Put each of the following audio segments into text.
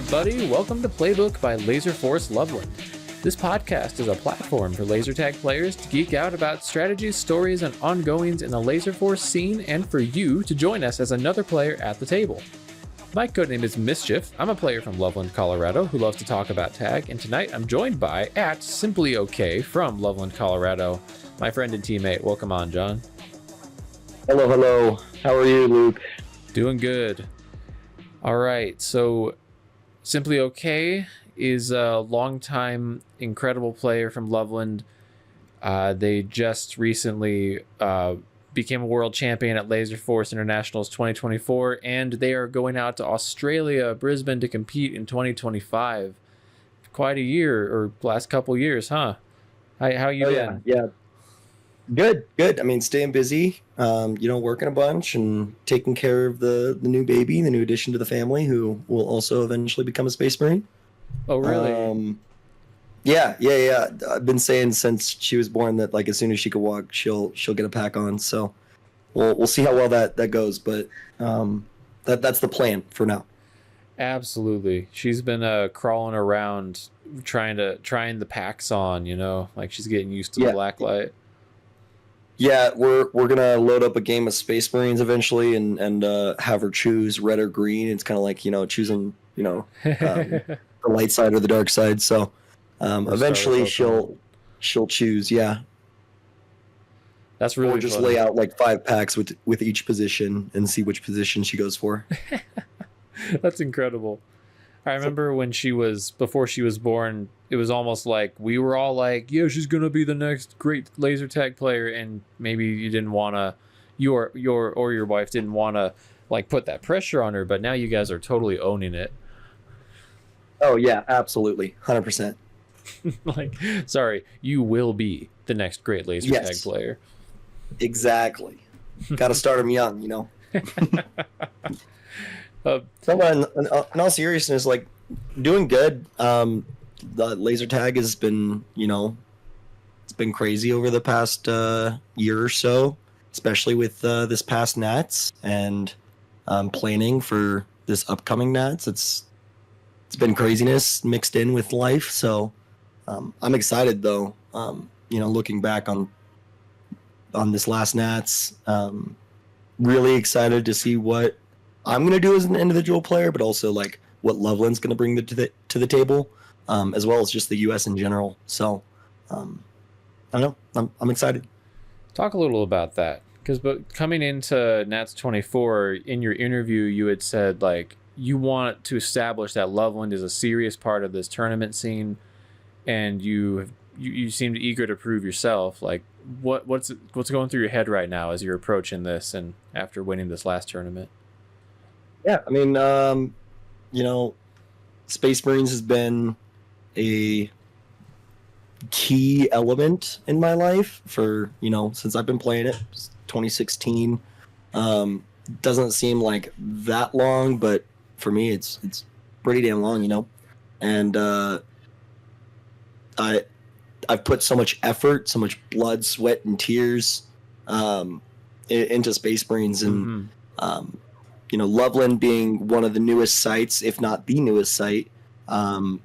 everybody. Welcome to Playbook by Laserforce Loveland. This podcast is a platform for laser tag players to geek out about strategies, stories, and ongoings in the Laserforce scene, and for you to join us as another player at the table. My codename is Mischief. I'm a player from Loveland, Colorado, who loves to talk about tag, and tonight I'm joined by @SimplyOK from Loveland, Colorado, my friend and teammate. Welcome on, John. Hello. How are you, Luke? Doing good. All right, so SimplyOK is a longtime incredible player from Loveland. They just recently became a world champion at Laserforce Internationals 2024, and they are going out to Australia, Brisbane, to compete in 2025. Quite a year, or last couple years, huh? How you been? Yeah. Good. I mean, staying busy, working a bunch and taking care of the new baby, the new addition to the family, who will also eventually become a Space Marine. Oh, really? Yeah. I've been saying since she was born that, like, as soon as she could walk, she'll get a pack on. So we'll see how well that goes, but that's the plan for now. Absolutely. She's been crawling around trying the packs on, like she's getting used to the black light. Yeah, we're gonna load up a game of Space Marines eventually, and have her choose red or green. It's kind of like choosing the light side or the dark side. So eventually she'll choose. Yeah, that's really. We'll just lay out like 5 packs with each position and see which position she goes for. That's incredible. I remember before she was born, it was almost like we were all like, yeah, she's going to be the next great laser tag player. And maybe you didn't want to, your wife didn't want to like put that pressure on her, but now you guys are totally owning it. Oh yeah, absolutely. 100%. Like, sorry, you will be the next great laser tag player. Exactly. Got to start them young, in all seriousness, like, doing good. The laser tag has been, it's been crazy over the past year or so, especially with this past Nats and planning for this upcoming Nats. It's been craziness mixed in with life. So I'm excited though. Looking back on this last Nats, really excited to see what I'm going to do as an individual player, but also like what Loveland's going to bring to the table, as well as just the U.S. in general. So, I don't know. I'm excited. Talk a little about that, because coming into Nats 24, in your interview, you had said like you want to establish that Loveland is a serious part of this tournament scene, and you seemed eager to prove yourself. Like, what's going through your head right now as you're approaching this and after winning this last tournament? Yeah, I mean, Space Marines has been a key element in my life for, since I've been playing it, 2016. Doesn't seem like that long, but for me, it's pretty damn long, And I've put so much effort, so much blood, sweat, and tears into Space Marines, and Loveland being one of the newest sites, if not the newest site, I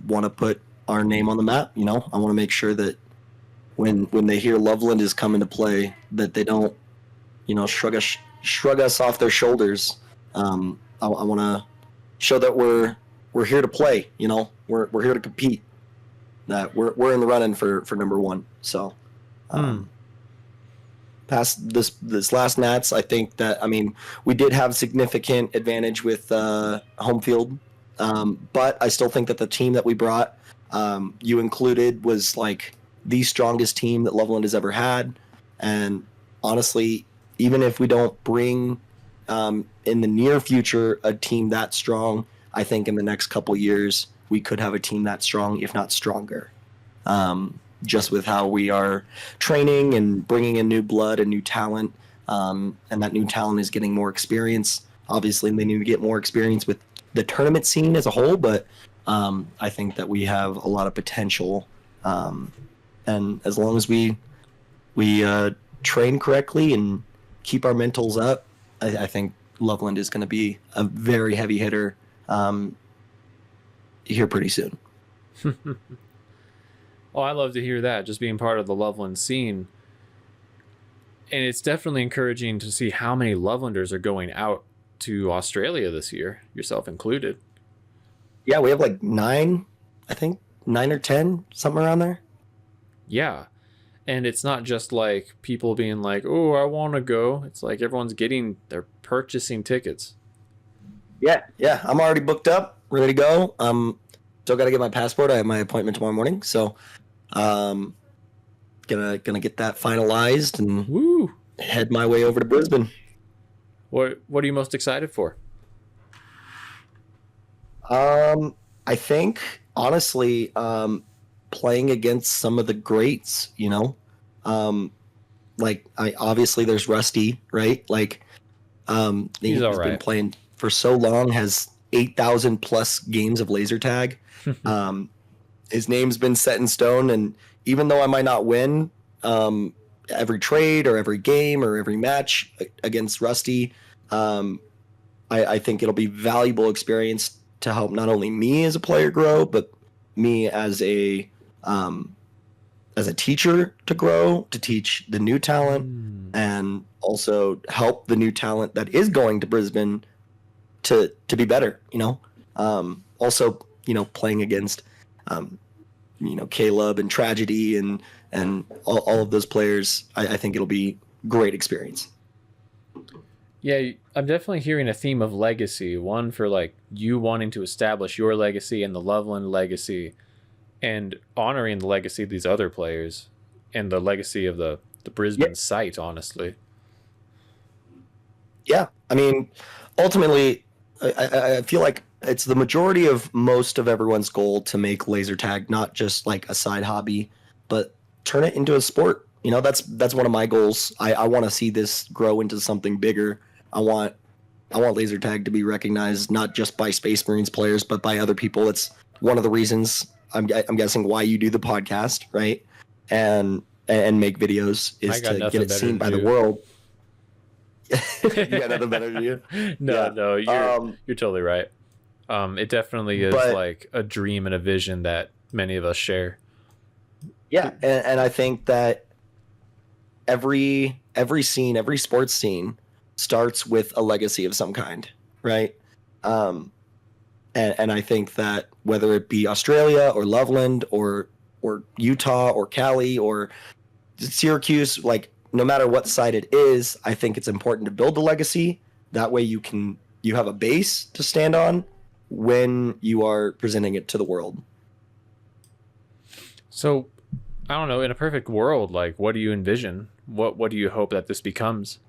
want to put our name on the map. I want to make sure that when they hear Loveland is coming to play, that they don't, shrug us off their shoulders. I want to show that we're here to play. We're here to compete. That we're in the running for number one. So. Past this last Nats, I think that, we did have significant advantage with home field, but I still think that the team that we brought, you included, was like the strongest team that Loveland has ever had. And honestly, even if we don't bring in the near future a team that strong, I think in the next couple years we could have a team that strong, if not stronger. Just with how we are training and bringing in new blood and new talent, and that new talent is getting more experience. Obviously, they need to get more experience with the tournament scene as a whole, but I think that we have a lot of potential. And as long as we train correctly and keep our mentals up, I think Loveland is going to be a very heavy hitter here pretty soon. Oh, I love to hear that, just being part of the Loveland scene. And it's definitely encouraging to see how many Lovelanders are going out to Australia this year, yourself included. Yeah, we have like 9, I think 9 or 10, something around there. Yeah. And it's not just like people being like, oh, I want to go. It's like they're purchasing tickets. Yeah, I'm already booked up, ready to go. Still got to get my passport. I have my appointment tomorrow morning, so gonna get that finalized and Woo! head my way over to Brisbane. What are you most excited for? I think honestly, playing against some of the greats, like obviously there's Rusty, right? Like, He's all right. been playing for so long, has 8,000 plus games of laser tag. His name's been set in stone, and even though I might not win every trade or every game or every match against Rusty, I think it'll be valuable experience to help not only me as a player grow, but me as a teacher to grow, to teach the new talent, and also help the new talent that is going to Brisbane to be better. Also, playing against Caleb and Tragedy and all of those players, I think it'll be great experience. Yeah, I'm definitely hearing a theme of legacy. One for like you wanting to establish your legacy and the Loveland legacy, and honoring the legacy of these other players and the legacy of the Brisbane site, honestly. Yeah, I mean, ultimately, I feel like it's the majority of most of everyone's goal to make laser tag not just like a side hobby, but turn it into a sport. That's one of my goals. I want to see this grow into something bigger. I want laser tag to be recognized not just by Space Marines players, but by other people. It's one of the reasons I'm guessing why you do the podcast, right? And make videos is to get it seen by the world. You got nothing better to do? No, you're totally right. It definitely is like a dream and a vision that many of us share. Yeah, and I think that every scene, every sports scene starts with a legacy of some kind, right? And I think that whether it be Australia or Loveland or Utah or Cali or Syracuse, like no matter what side it is, I think it's important to build a legacy. That way you have a base to stand on when you are presenting it to the world. So, I don't know, in a perfect world, like what do you envision? What do you hope that this becomes?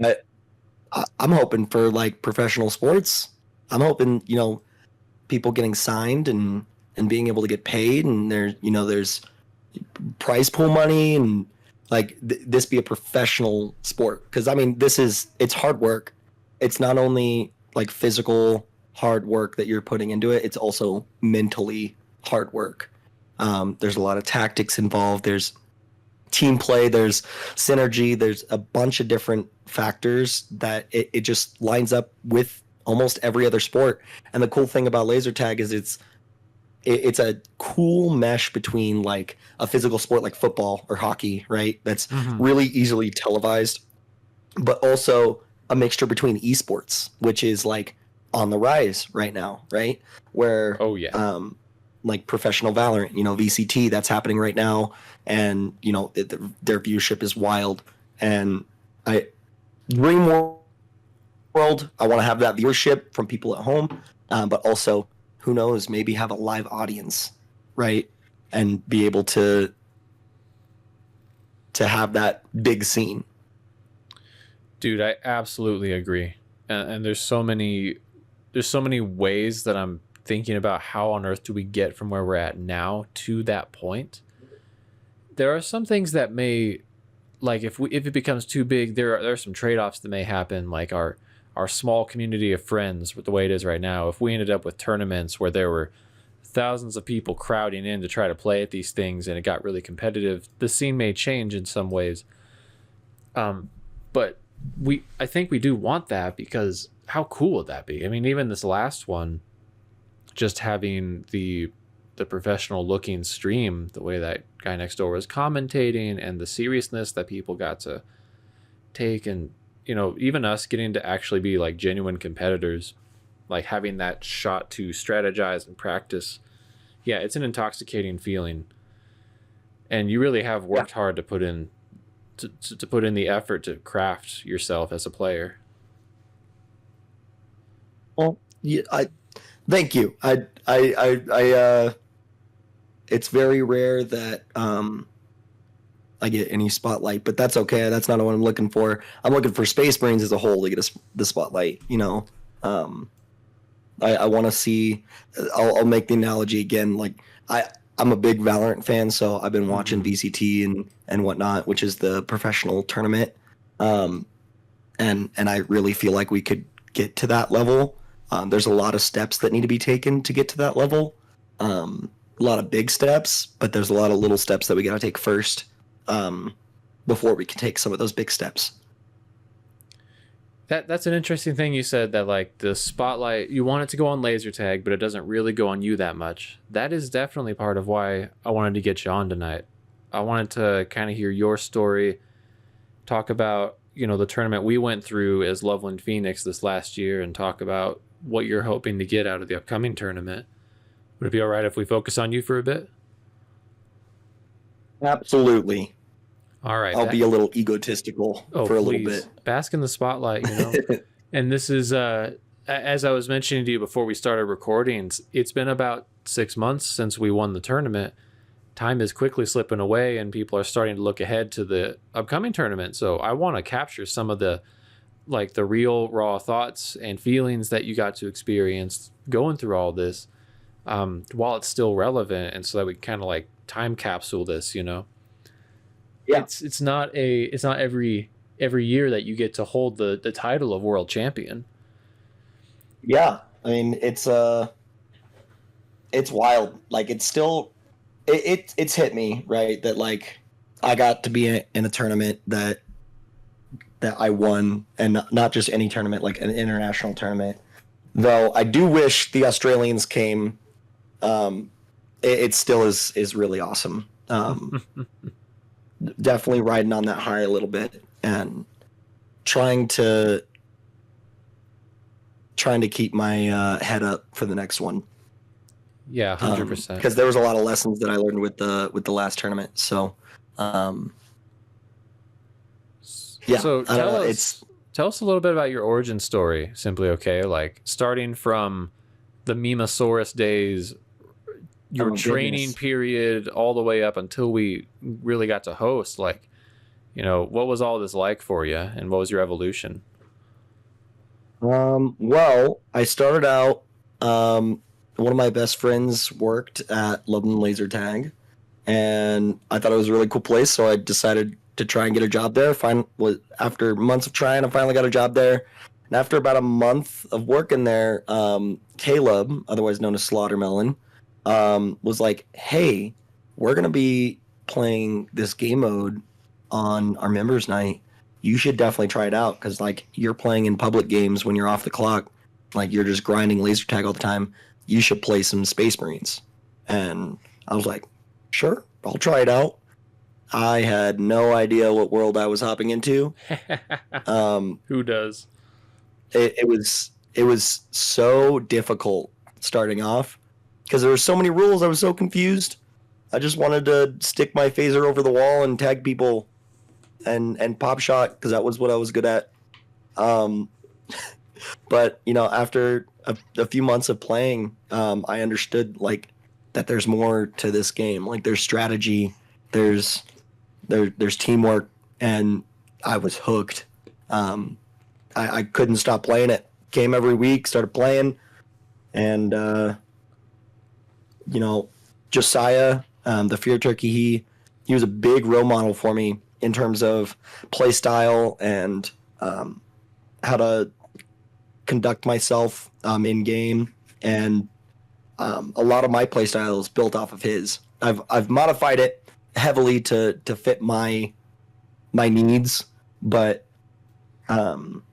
I'm hoping for like professional sports. I'm hoping, people getting signed and being able to get paid, and there's prize pool money, and like this be a professional sport. Because I mean, it's hard work. It's not only like physical hard work that you're putting into it, it's also mentally hard work. There's a lot of tactics involved. There's team play, there's synergy, there's a bunch of different factors that it just lines up with almost every other sport. And the cool thing about laser tag is it's a cool mesh between like a physical sport like football or hockey, right? That's really easily televised, but also a mixture between esports, which is like on the rise right now, right? Where like professional Valorant, VCT, that's happening right now, and their viewership is wild. And Dream World, I want to have that viewership from people at home, but also, who knows, maybe have a live audience, right? And be able to have that big scene. Dude, I absolutely agree. And there's so many ways that I'm thinking about how on earth do we get from where we're at now to that point. There are some things that may, like if it becomes too big, there are some trade-offs that may happen, like our small community of friends with the way it is right now. If we ended up with tournaments where there were thousands of people crowding in to try to play at these things and it got really competitive, the scene may change in some ways. But I think we do want that, because how cool would that be? I mean, even this last one, just having the professional looking stream, the way that guy next door was commentating, and the seriousness that people got to take, and even us getting to actually be like genuine competitors, like having that shot to strategize and practice. Yeah, it's an intoxicating feeling, and you really have worked hard to put in to put in the effort to craft yourself as a player. Well, yeah, I thank you. It's very rare that I get any spotlight, but that's okay. That's not what I'm looking for. I'm looking for Space Marines as a whole to get the spotlight. I want to see. I'll make the analogy again. Like I'm a big Valorant fan, so I've been watching VCT and whatnot, which is the professional tournament. And I really feel like we could get to that level. There's a lot of steps that need to be taken to get to that level. A lot of big steps, but there's a lot of little steps that we got to take first before we can take some of those big steps. That's an interesting thing you said, that like the spotlight, you want it to go on laser tag, but it doesn't really go on you that much. That is definitely part of why I wanted to get you on tonight. I wanted to kind of hear your story, talk about, the tournament we went through as Loveland Phoenix this last year, and talk about what you're hoping to get out of the upcoming tournament. Would it be all right if we focus on you for a bit? Absolutely. All right. I'll be a little egotistical for a little bit. Bask in the spotlight, And this is, as I was mentioning to you before we started recording, it's been about 6 months since we won the tournament. Time is quickly slipping away, and people are starting to look ahead to the upcoming tournament. So I want to capture some of the real raw thoughts and feelings that you got to experience going through all this, while it's still relevant, and so that we kind of like time capsule this. Yeah. It's not every year that you get to hold the title of world champion. Yeah, I mean it's wild. Like it's still it's hit me, right, that like I got to be in a tournament that I won, and not just any tournament, like an international tournament. Though I do wish the Australians came. It still is really awesome. Definitely riding on that high a little bit, and trying to keep my head up for the next one. Yeah, 100%. Because there was a lot of lessons that I learned with the last tournament. So, yeah. So tell us a little bit about your origin story. Simply okay, like starting from the Memosaurus days, your training period, all the way up until we really got to host. Like, what was all this like for you, and what was your evolution? Well, I started out. One of my best friends worked at Loveland Laser Tag, and I thought it was a really cool place, so I decided to try and get a job there. After months of trying, I finally got a job there. And after about a month of working there, Caleb, otherwise known as Slaughtermelon, was like, hey, we're going to be playing this game mode on our members night. You should definitely try it out, because like you're playing in public games when you're off the clock, like you're just grinding laser tag all the time. You should play some Space Marines. And I was like, sure, I'll try it out. I had no idea what world I was hopping into. Who does? It was so difficult starting off, because there were so many rules. I was so confused. I just wanted to stick my phaser over the wall and tag people and pop shot, because that was what I was good at. But after a few months of playing, I understood like that there's more to this game. Like there's strategy, there's teamwork, and I was hooked. I couldn't stop playing it. Came every week, started playing, and Josiah, the Fear Turkey, he was a big role model for me in terms of play style and how to conduct myself in game, and a lot of my play style is built off of his. I've modified it heavily to fit my needs, but Um,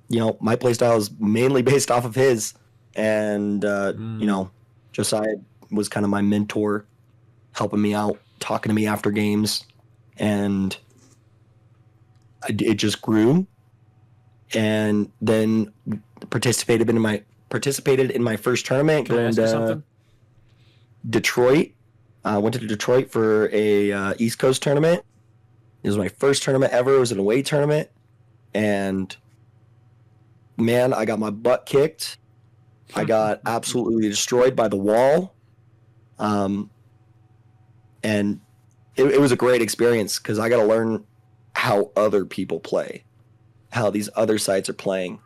my playstyle is mainly based off of his, and Josiah was kind of my mentor, helping me out, talking to me after games, and it just grew. And then participated in my first tournament. Can I ask you something? Detroit. I went to Detroit for a East Coast tournament. It was my first tournament ever. It was an away tournament, and man, I got my butt kicked. I got absolutely destroyed by the wall. And it was a great experience because I got to learn how other people play, how these other sites are playing.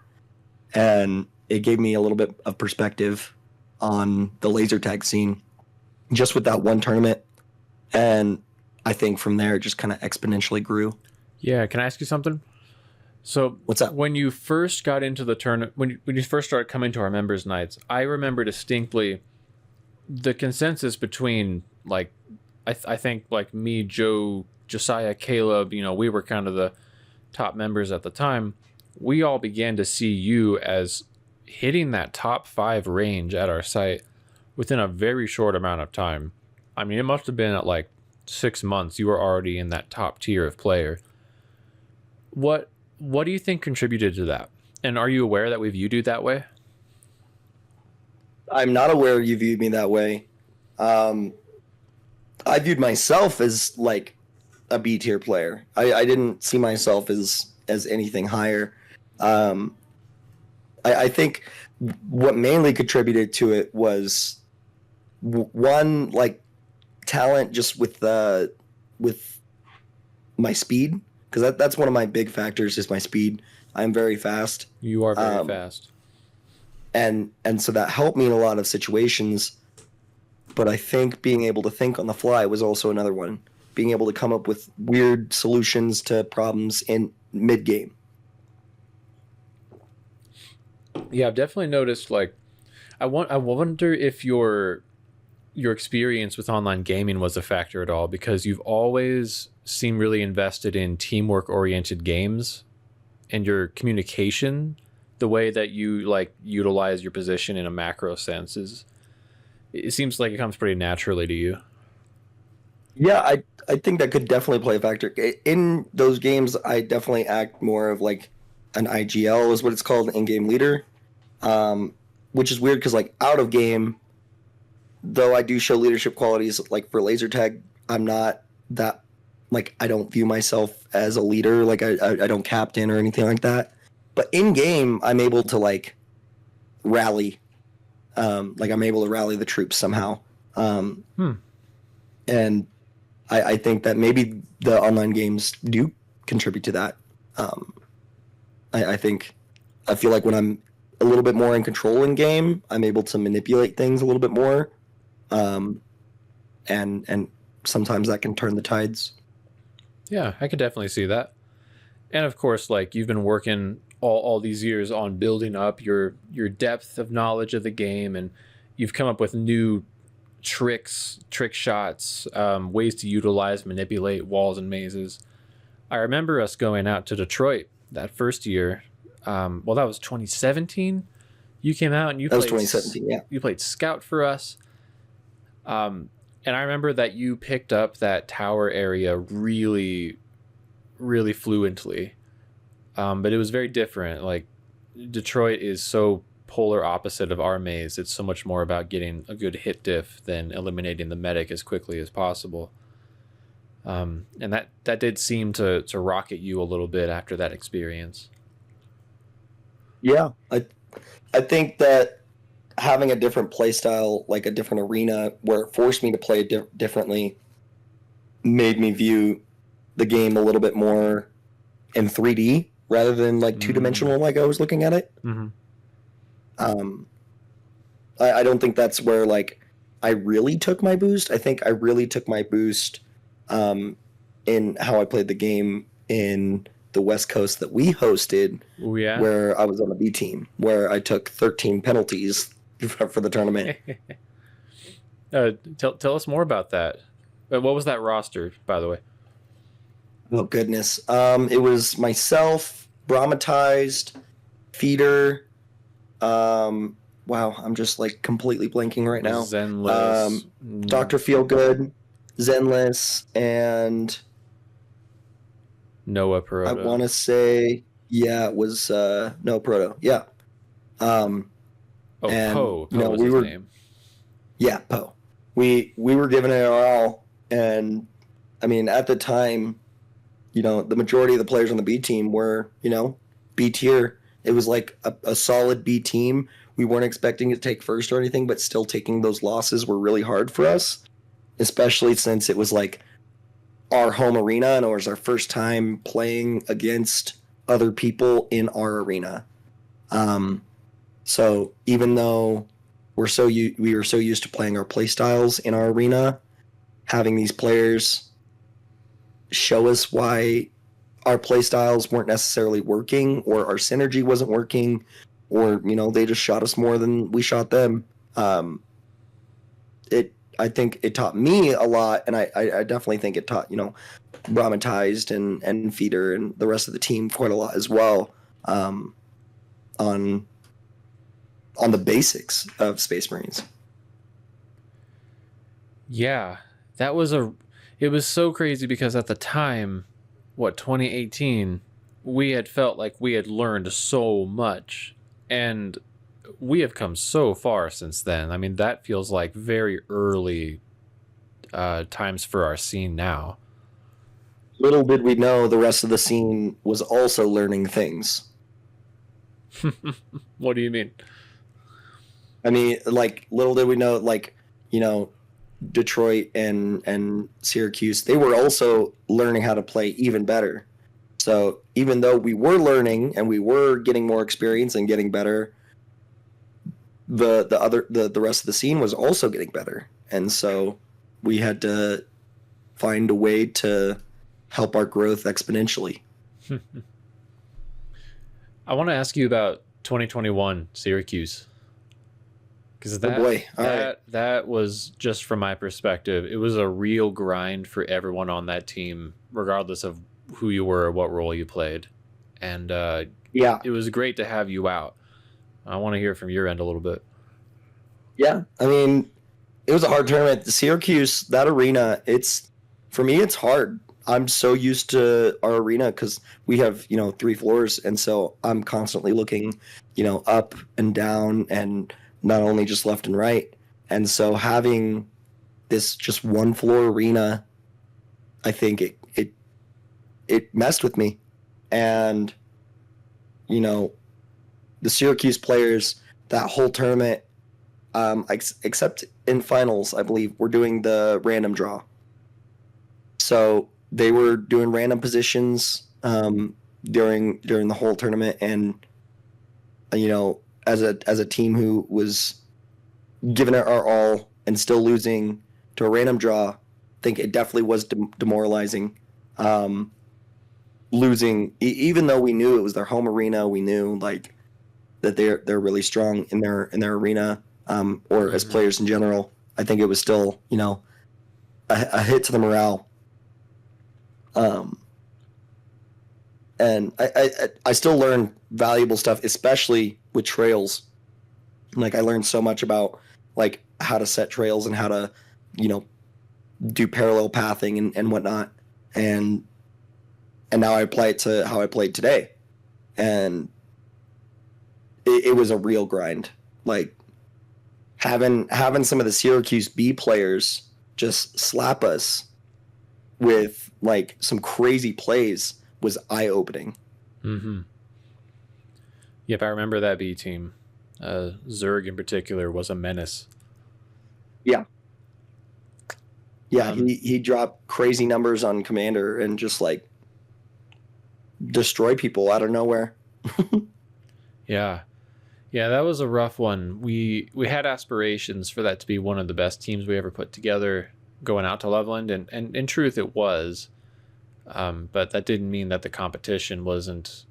And it gave me a little bit of perspective on the laser tag scene just with that one tournament. And I think from there, it just kind of exponentially grew. Yeah. Can I ask you something? So what's up? When you first got into the tournament, when you first started coming to our members' nights, I remember distinctly the consensus between like, I think like me, Joe, Josiah, Caleb, we were kind of the top members at the time. We all began to see you as hitting that top 5 range at our site within a very short amount of time. I mean, it must have been at like 6 months. You were already in that top tier of player. What do you think contributed to that? And are you aware that we viewed you that way? I'm not aware you viewed me that way. I viewed myself as like a B tier player. I didn't see myself as anything higher. I think what mainly contributed to it was one, like talent just with my speed, because that's one of my big factors is my speed. I'm very fast. You are very fast. And so that helped me in a lot of situations. But I think being able to think on the fly was also another one. Being able to come up with weird solutions to problems in mid-game. Yeah, I've definitely noticed, like, I wonder if your experience with online gaming was a factor at all, because you've always seemed really invested in teamwork-oriented games, and your communication, the way that you, like, utilize your position in a macro sense it seems like it comes pretty naturally to you. Yeah, I think that could definitely play a factor. In those games, I definitely act more of like an IGL is what it's called, in-game leader, which is weird because like out of game, though I do show leadership qualities like for laser tag, I'm not that, like I don't view myself as a leader, like I don't captain or anything like that. But in game, I'm able to like rally, like I'm able to rally the troops somehow. And I think that maybe the online games do contribute to that. I feel like when I'm a little bit more in control in game, I'm able to manipulate things a little bit more. And sometimes that can turn the tides. Yeah, I could definitely see that. And of course, like you've been working all these years on building up your depth of knowledge of the game, and you've come up with new trick shots, ways to utilize, manipulate walls and mazes. I remember us going out to Detroit that first year. That was 2017. You came out and that was 2017. Yeah, you played scout for us. And I remember that you picked up that tower area really, really fluently. But it was very different. Like Detroit is so polar opposite of our maze. It's so much more about getting a good hit diff than eliminating the medic as quickly as possible. And that did seem to rocket you a little bit after that experience. Yeah, I think that having a different play style, like a different arena where it forced me to play differently, made me view the game a little bit more in 3D rather than like two-dimensional like I was looking at it. Mm-hmm. I don't think that's where like I really took my boost. I think I really took my boost in how I played the game in the West Coast that we hosted. Ooh, yeah. Where I was on the B team, where I took 13 penalties for the tournament. Tell us more about that. What was that roster, by the way? Oh goodness. It was myself, Brahmatized, Feeder. Wow, I'm just like completely blanking right now. Zenless. Dr. Feelgood, Zenless, and Noah I Perotta. want to say, yeah, it was no Proto. Yeah. And Poe. you know, Poe was we his were name. yeah, Poe. We were giving it our all, and I mean, at the time, you know, the majority of the players on the B team were, you know, B tier. It was like a solid B team. We weren't expecting to take first or anything, but still taking those losses were really hard for us, especially since it was like our home arena and it was our first time playing against other people in our arena. Um, so even though we were so used to playing our play styles in our arena, having these players show us why our play styles weren't necessarily working or our synergy wasn't working or you know they just shot us more than we shot them. It I think it taught me a lot, and I definitely think it taught, you know, Brahmatized and Feeder and the rest of the team quite a lot as well, on the basics of Space Marines. Yeah, that was it was so crazy because at the time, 2018, we had felt like we had learned so much, and we have come so far since then. I mean, that feels like very early times for our scene now. Little did we know the rest of the scene was also learning things. What do you mean? I mean, like little did we know, like, you know, Detroit and Syracuse, they were also learning how to play even better. So even though we were learning and we were getting more experience and getting better, the rest of the scene was also getting better, and so we had to find a way to help our growth exponentially. I want to ask you about 2021 Syracuse. Because Oh boy! that was, just from my perspective, it was a real grind for everyone on that team, regardless of who you were or what role you played. And Yeah, it was great to have you out. I want to hear from your end a little bit. yeah. I mean, it was a hard tournament. The Syracuse, that arena, it's for me, it's hard. I'm so used to our arena because we have, you know, 3 floors, and so I'm constantly looking, you know, up and down, and not only just left and right. And so having this just 1 floor arena, I think it messed with me. And you know, the Syracuse players, that whole tournament, except in finals, I believe we're doing the random draw. So they were doing random positions during the whole tournament, and you know, as a team who was giving it our all and still losing to a random draw, I think it definitely was demoralizing. Losing, even though we knew it was their home arena, we knew like that they're really strong in their arena, or as players in general. I think it was still, you know, a hit to the morale. And I still learn valuable stuff, especially with trails. Like I learned so much about like how to set trails and how to, you know, do parallel pathing and whatnot. And now I apply it to how I played today. And it was a real grind. Like having some of the Syracuse B players just slap us with like some crazy plays was eye opening. Mm-hmm. Yep, I remember that B team. Zerg in particular was a menace. Yeah. Yeah, he dropped crazy numbers on Commander and just like destroy people out of nowhere. Yeah. Yeah, that was a rough one. We had aspirations for that to be one of the best teams we ever put together going out to Loveland, and in truth it was. But that didn't mean that the competition wasn't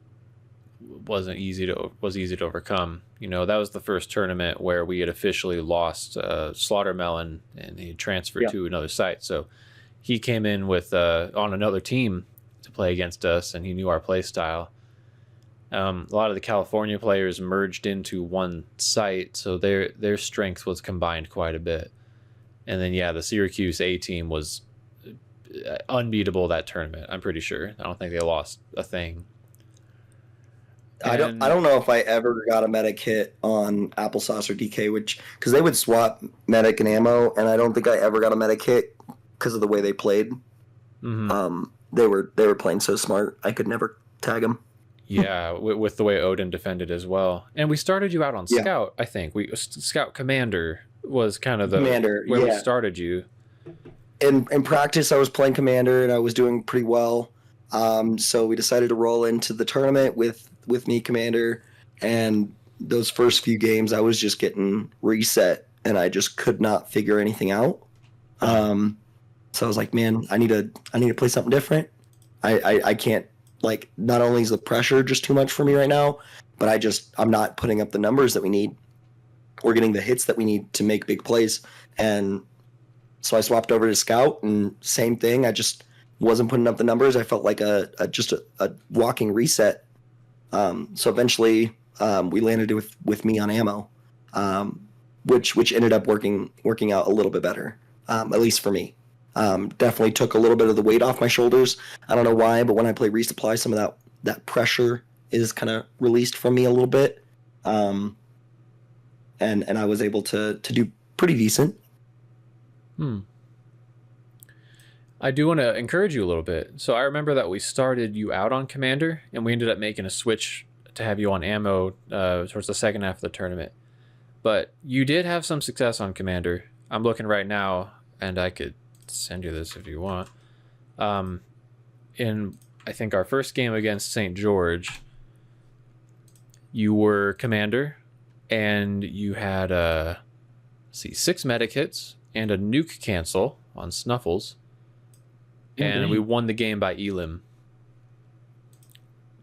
easy to overcome. You know, that was the first tournament where we had officially lost Slaughtermelon, and he transferred to another site. So he came in with on another team to play against us, and he knew our play style. A lot of the California players merged into one site, so their strength was combined quite a bit. And then yeah, the Syracuse A team was unbeatable that tournament. I'm pretty sure. I don't think they lost a thing. I And don't know if I ever got a medic hit on Applesauce or DK, which because they would swap medic and ammo, and I don't think I ever got a medic hit because of the way they played. They were playing so smart. I could never tag them. yeah, with the way Odin defended as well. And we started you out on Yeah. Scout. I think we Scout Commander was kind of the Commander, where we yeah. started you. In practice, I was playing Commander and I was doing pretty well. So we decided to roll into the tournament with me Commander, and those first few games I was just getting reset and I just could not figure anything out. So I was like, man, I need to play something different. I can't, like, not only is the pressure just too much for me right now, but I'm not putting up the numbers that we need or getting the hits that we need to make big plays. And so I swapped over to Scout, and same thing. I just wasn't putting up the numbers. I felt like a walking reset. So eventually, we landed with me on ammo, which ended up working out a little bit better, at least for me. Definitely took a little bit of the weight off my shoulders. I don't know why, but when I play Resupply, some of that pressure is kind of released from me a little bit, and I was able to do pretty decent. I do want to encourage you a little bit. So I remember that we started you out on Commander, and we ended up making a switch to have you on ammo towards the second half of the tournament. But you did have some success on Commander. I'm looking right now, and I could send you this if you want. In I think our first game against St. George, you were Commander, and you had 6 medic hits and a nuke cancel on Snuffles. And we won the game by Elim.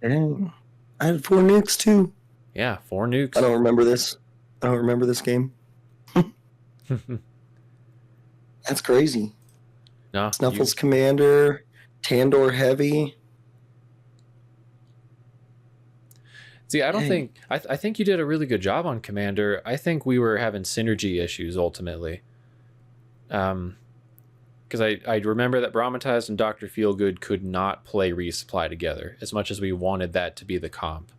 Dang. I had 4 nukes too. Yeah, 4 nukes. I don't remember this game. That's crazy. No, Snuffles Commander, Tandor Heavy. See, I don't think I think you did a really good job on Commander. I think we were having synergy issues ultimately. Because I remember that Brahmatized and Dr. Feelgood could not play Resupply together as much as we wanted that to be the comp.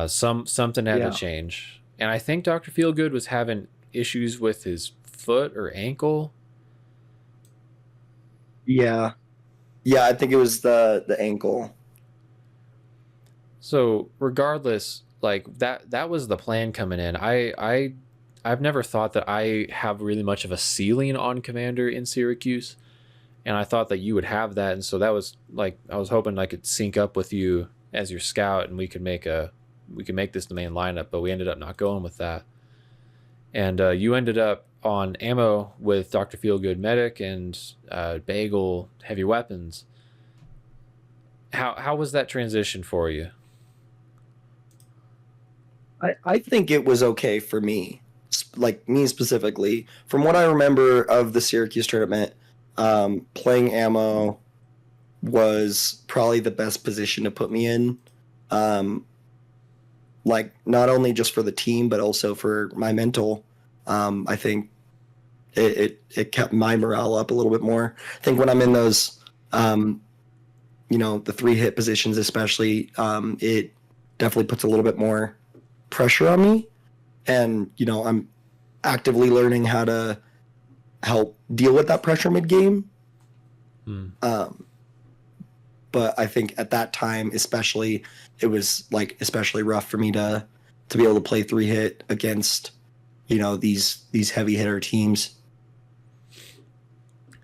Something had to change, and I think Dr. Feelgood was having issues with his foot or ankle. Yeah, I think it was the ankle. So regardless, like that was the plan coming in. I've never thought that I have really much of a ceiling on Commander in Syracuse, and I thought that you would have that, and so that was like I was hoping I could sync up with you as your scout, and we could make this the main lineup, but we ended up not going with that. And you ended up on ammo with Dr. Feelgood Medic and Bagel Heavy Weapons. How was that transition for you? I think it was okay for me, like me specifically. From what I remember of the Syracuse tournament, playing ammo was probably the best position to put me in. Like not only just for the team, but also for my mental. I think it kept my morale up a little bit more. I think when I'm in those, the 3-hit positions, especially, it definitely puts a little bit more pressure on me. And, I'm actively learning how to help deal with that pressure mid-game. But I think at that time, especially, it was like especially rough for me to be able to play 3-hit against, these heavy hitter teams.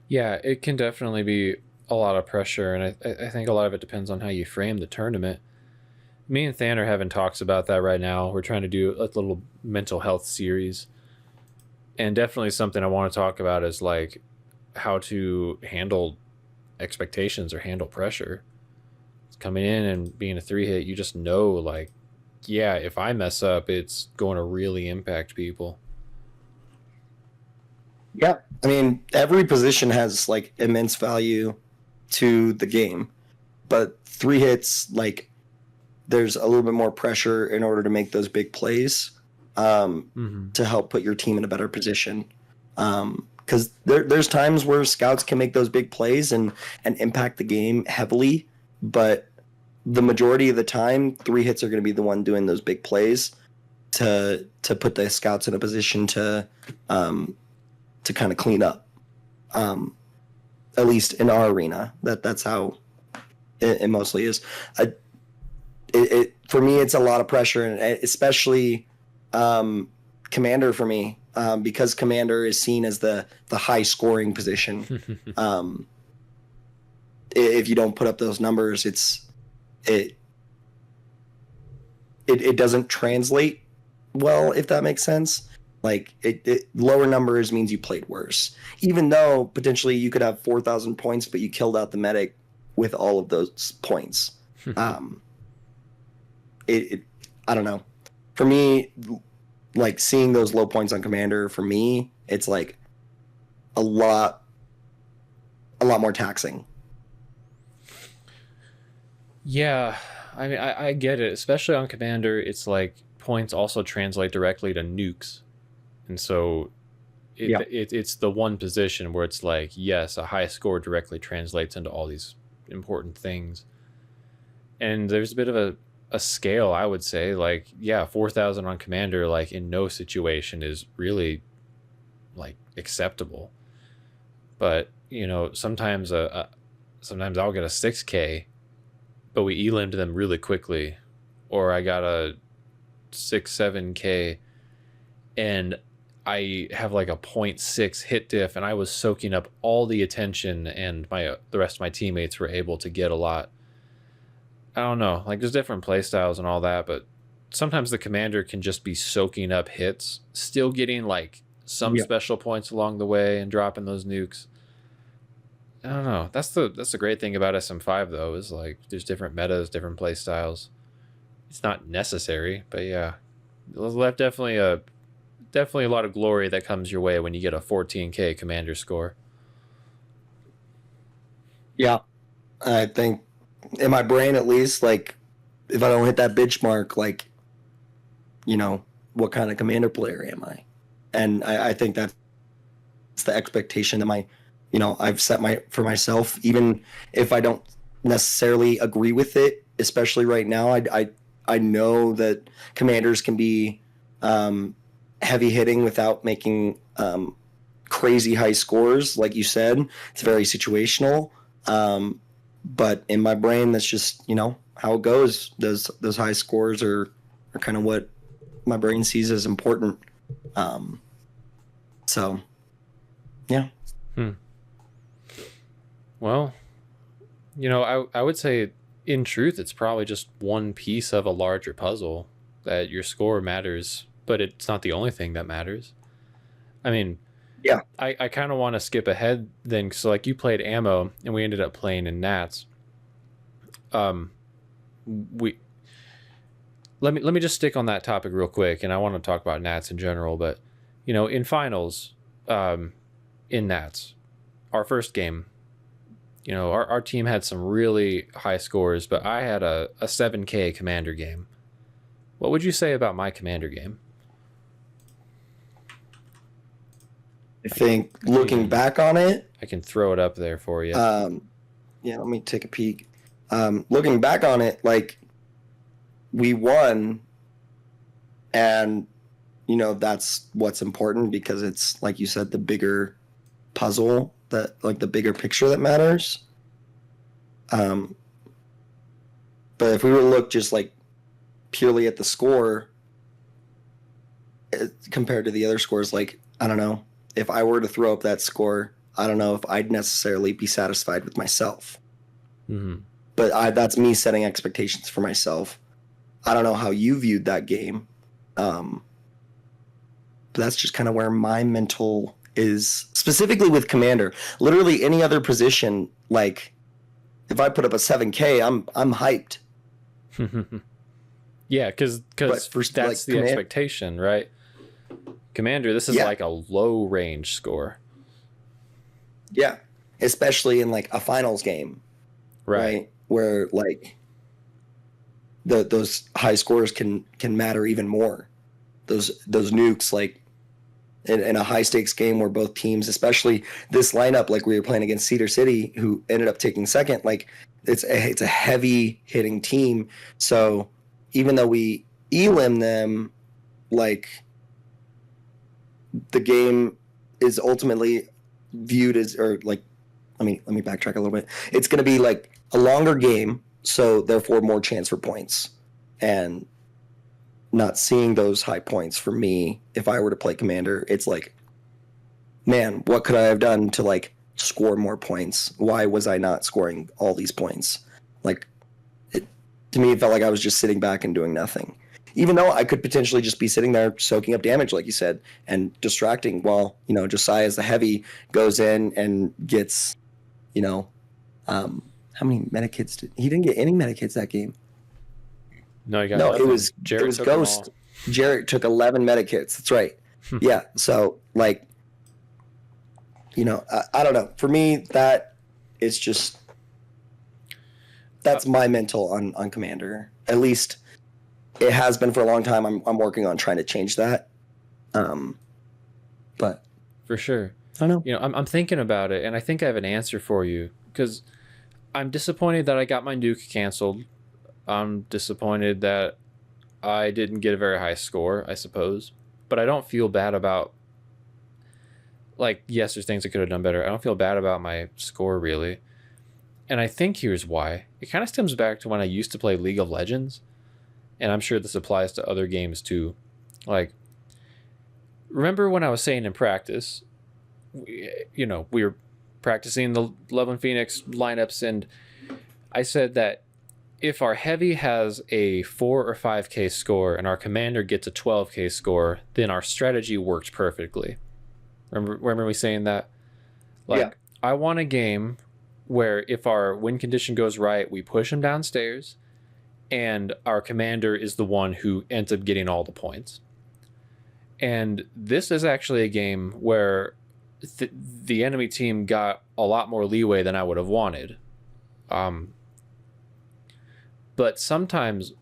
Yeah, it can definitely be a lot of pressure, and I think a lot of it depends on how you frame the tournament. Me and Than are having talks about that right now. We're trying to do a little mental health series, and definitely something I want to talk about is like how to handle expectations or handle pressure. Coming in and being a 3-hit, you just know, like, yeah, if I mess up, it's going to really impact people. Yeah, I mean, every position has like immense value to the game, but 3 hits, like, there's a little bit more pressure in order to make those big plays, to help put your team in a better position. Because there's times where scouts can make those big plays and impact the game heavily, but the majority of the time, 3 hits are going to be the one doing those big plays to put the scouts in a position to kind of clean up. At least in our arena, that's how it mostly is. For me, it's a lot of pressure, and especially commander for me, because commander is seen as the high scoring position. If you don't put up those numbers, it doesn't translate well, if that makes sense. Like lower numbers means you played worse, even though potentially you could have 4,000 points, but you killed out the medic with all of those points. I don't know. For me, like seeing those low points on commander, for me, it's like a lot more taxing. Yeah, I mean, I get it, especially on commander. It's like points also translate directly to nukes. And so it's the one position where it's like, yes, a high score directly translates into all these important things. And there's a bit of a scale, I would say. Like, yeah, 4,000 on commander, like in no situation is really like acceptable. But, you know, sometimes sometimes I'll get a 6K, but we elim'd them really quickly. Or I got a 6-7K and I have like a 0.6 hit diff, and I was soaking up all the attention, and the rest of my teammates were able to get a lot. I don't know, like there's different play styles and all that, but sometimes the commander can just be soaking up hits, still getting like some special points along the way and dropping those nukes. I don't know. That's the great thing about SM5 though, is like there's different metas, different play styles. It's not necessary, but yeah, there's definitely a lot of glory that comes your way when you get a 14K commander score. Yeah, I think in my brain at least, like if I don't hit that benchmark, like, you know, what kind of commander player am I? And I think that's the expectation that I've set for myself, even if I don't necessarily agree with it, especially right now. I know that commanders can be heavy hitting without making crazy high scores. Like you said, it's very situational. But in my brain, that's just, you know, how it goes. Those high scores are kind of what my brain sees as important. So, yeah. Well, you know, I would say in truth, it's probably just one piece of a larger puzzle, that your score matters, but it's not the only thing that matters. I mean, yeah, I kind of want to skip ahead then. So like you played ammo and we ended up playing in Nats. Let me just stick on that topic real quick, and I want to talk about Nats in general, but you know, in finals, in Nats, our first game, you know, our team had some really high scores, but I had a 7K commander game. What would you say about my commander game? I think looking back on it, I can throw it up there for you. Yeah, let me take a peek. Looking back on it, like we won, and you know, that's what's important, because it's like you said, the bigger puzzle, that like the bigger picture that matters. But if we were to look just like purely at the score compared to the other scores, like I don't know, if I were to throw up that score, I don't know if I'd necessarily be satisfied with myself. But that's me setting expectations for myself. I don't know how you viewed that game, but that's just kind of where my mental is, specifically with commander. Literally any other position, like if I put up a 7K, I'm hyped. Yeah, because that's like the expectation, right? Commander, this is like a low range score. Yeah, especially in like a finals game, right? Where like those high scores can matter even more. Those nukes, like in a high stakes game where both teams, especially this lineup, like we were playing against Cedar City, who ended up taking second, like it's a heavy hitting team. So even though we elim them, like the game is ultimately viewed as, or like, let me backtrack a little bit. It's going to be like a longer game, so therefore more chance for points, and not seeing those high points for me. If I were to play Commander, it's like, man, what could I have done to like score more points? Why was I not scoring all these points? Like, to me, it felt like I was just sitting back and doing nothing, even though I could potentially just be sitting there soaking up damage, like you said, and distracting while, Josiah as the heavy goes in and gets, how many medikits he didn't get any medikits that game. No, you got no. nothing. It was Ghost. Jarrett took 11 medikits. That's right. Yeah. So like, I don't know. For me, that is just, that's my mental on Commander. At least it has been for a long time. I'm working on trying to change that. But for sure, I don't know. I'm thinking about it, and I think I have an answer for you, because I'm disappointed that I got my nuke canceled. I'm disappointed that I didn't get a very high score, I suppose. But I don't feel bad about, like, yes, there's things I could have done better. I don't feel bad about my score, really. And I think here's why. It kind of stems back to when I used to play League of Legends. And I'm sure this applies to other games too. Like, remember when I was saying in practice, we were practicing the Loveland Phoenix lineups, and I said that if our heavy has a 4 or 5k score and our commander gets a 12k score, then our strategy worked perfectly. Remember me saying that? Like, yeah. I want a game where if our win condition goes right, we push him downstairs, and our commander is the one who ends up getting all the points. And this is actually a game where the enemy team got a lot more leeway than I would have wanted. But sometimes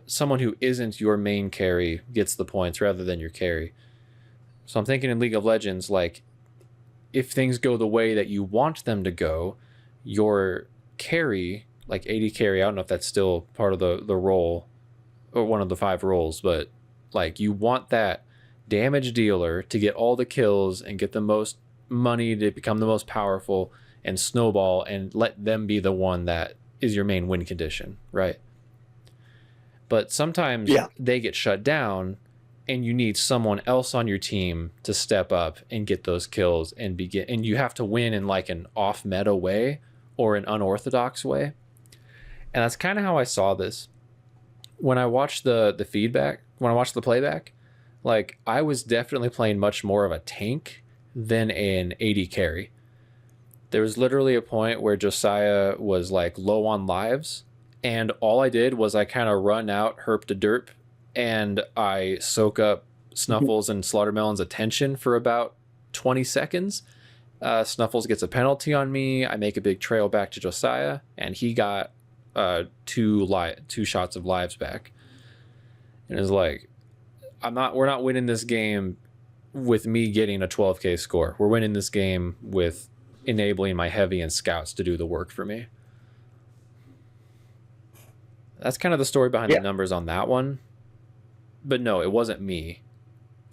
someone who isn't your main carry gets the points rather than your carry. So I'm thinking in League of Legends, like, if things go the way that you want them to go, your carry, like AD carry, I don't know if that's still part of the role or one of the 5 roles, but like, you want that damage dealer to get all the kills and get the most money to become the most powerful and snowball, and let them be the one that is your main win condition, right? But sometimes they get shut down, and you need someone else on your team to step up and get those kills and and you have to win in like an off meta way or an unorthodox way. And that's kind of how I saw this when I watched the feedback, when I watched the playback. Like, I was definitely playing much more of a tank than an AD carry. There was literally a point where Josiah was like low on lives, and all I did was I kind of run out herp to derp, and I soak up Snuffles and Slaughtermelon's attention for about 20 seconds. Snuffles gets a penalty on me. I make a big trail back to Josiah, and he got 2 shots of lives back. And it's like, we're not winning this game with me getting a 12k score. We're winning this game with enabling my heavy and scouts to do the work for me. That's kind of the story behind the numbers on that one. But no, it wasn't me.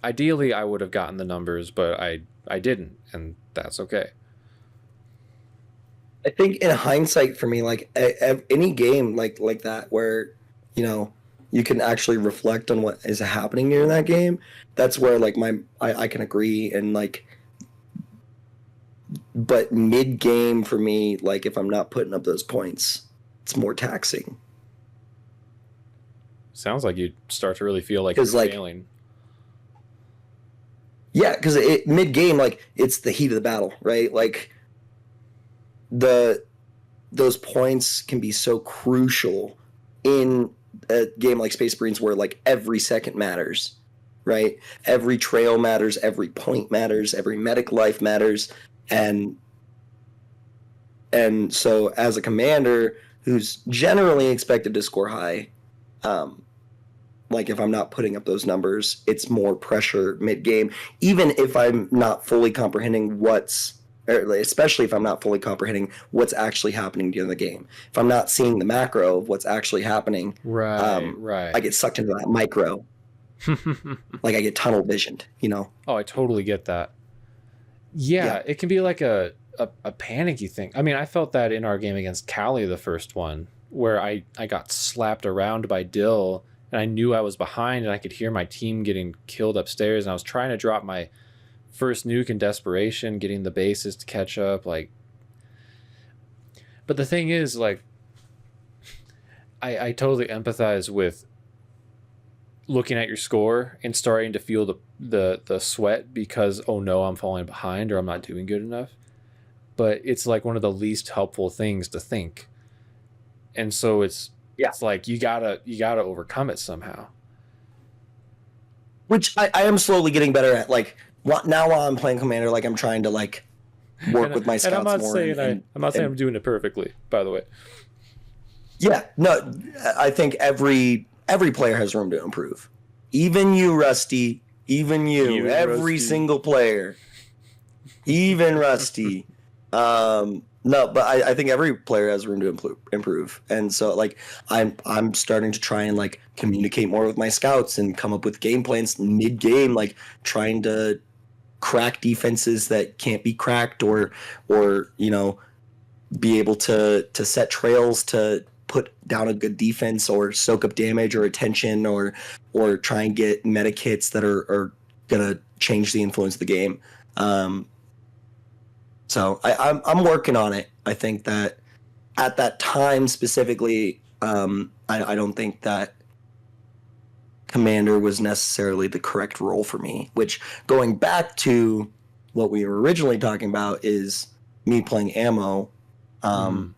Ideally, I would have gotten the numbers, but I didn't, and that's okay. I think in hindsight, for me, like any game like that where, you can actually reflect on what is happening during that game, that's where like I can agree. And like, but mid game for me, like if I'm not putting up those points, it's more taxing. Sounds like you start to really feel like you're failing. Yeah, because mid game, like, it's the heat of the battle, right? Like, those points can be so crucial in a game like Space Marines, where like every second matters, right? Every trail matters, every point matters, every medic life matters, and And so as a commander who's generally expected to score high, like if I'm not putting up those numbers, it's more pressure mid game, even if I'm not fully comprehending especially if I'm not fully comprehending what's actually happening during the game. If I'm not seeing the macro of what's actually happening, right. I get sucked into that micro. Like I get tunnel visioned, Oh, I totally get that. Yeah, it can be like a panicky thing. I mean, I felt that in our game against Cali, the first one, where I got slapped around by Dill, and I knew I was behind, and I could hear my team getting killed upstairs, and I was trying to drop my first nuke in desperation, getting the bases to catch up. Like, but the thing is, like, I totally empathize with looking at your score and starting to feel the sweat because, oh no, I'm falling behind or I'm not doing good enough. But it's like one of the least helpful things to think. And so it's like you gotta overcome it somehow. Which I am slowly getting better at. Like now while I'm playing Commander, like I'm trying to like work with my scouts and I'm not more. Saying I'm not saying I'm doing it perfectly, by the way. Yeah, no, I think every player has room to improve. Even you, Rusty. Even you. Every single player. Even Rusty. No, but I think every player has room to improve. And so like I'm starting to try and like communicate more with my scouts and come up with game plans mid game, like trying to crack defenses that can't be cracked or be able to set trails to put down a good defense or soak up damage or attention or try and get meta kits that are gonna change the influence of the game. So I'm working on it. I think that at that time specifically, I don't think that Commander was necessarily the correct role for me. Which, going back to what we were originally talking about, is me playing ammo. I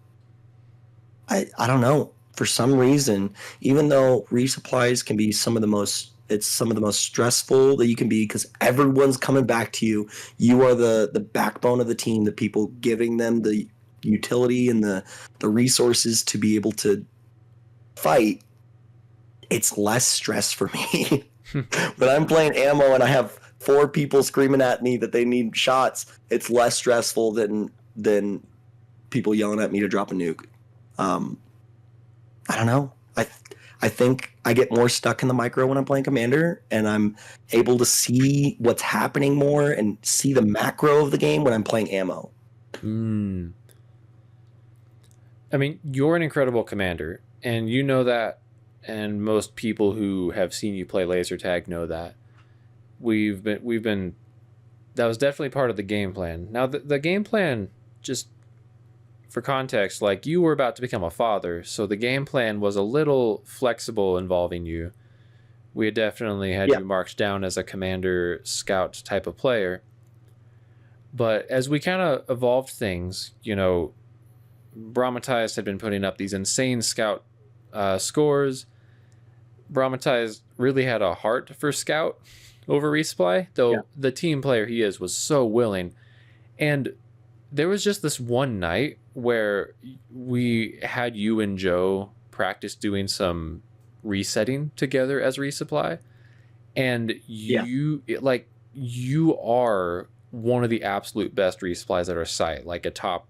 don't know. For some reason, even though resupplies can be some of the most stressful that you can be because everyone's coming back to you. You are the backbone of the team, the people giving them the utility and the resources to be able to fight. It's less stress for me. When I'm playing ammo and I have 4 people screaming at me that they need shots, it's less stressful than people yelling at me to drop a nuke. I don't know. I think I get more stuck in the micro when I'm playing Commander, and I'm able to see what's happening more and see the macro of the game when I'm playing ammo. I mean, you're an incredible commander, and you know that, and most people who have seen you play laser tag know that. We've been that was definitely part of the game plan. Now the game plan, just for context, like you were about to become a father, so the game plan was a little flexible involving you. We had definitely had you marked down as a commander scout type of player. But as we kind of evolved things, Brahmatized had been putting up these insane scout scores. Brahmatized really had a heart for scout over resupply, though the team player he is was so willing. And there was just this one night where we had you and Joe practice doing some resetting together as resupply, and you are one of the absolute best resupplies at our site, like a top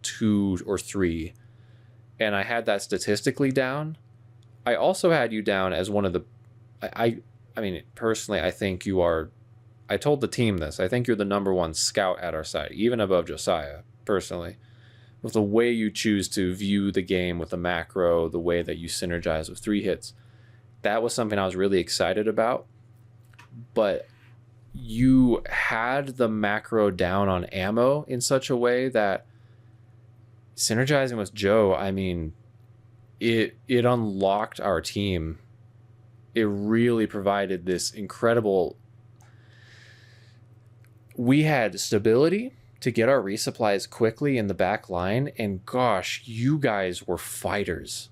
2 or 3. And I had that statistically down. I also had you down as one of the I mean personally I think you are, I told the team this, I think you're the number 1 scout at our site, even above Josiah, personally. With the way you choose to view the game with the macro, the way that you synergize with 3 hits. That was something I was really excited about. But you had the macro down on ammo in such a way that synergizing with Joe, I mean, it unlocked our team. It really provided this incredible... We had stability to get our resupplies quickly in the back line, and gosh, you guys were fighters.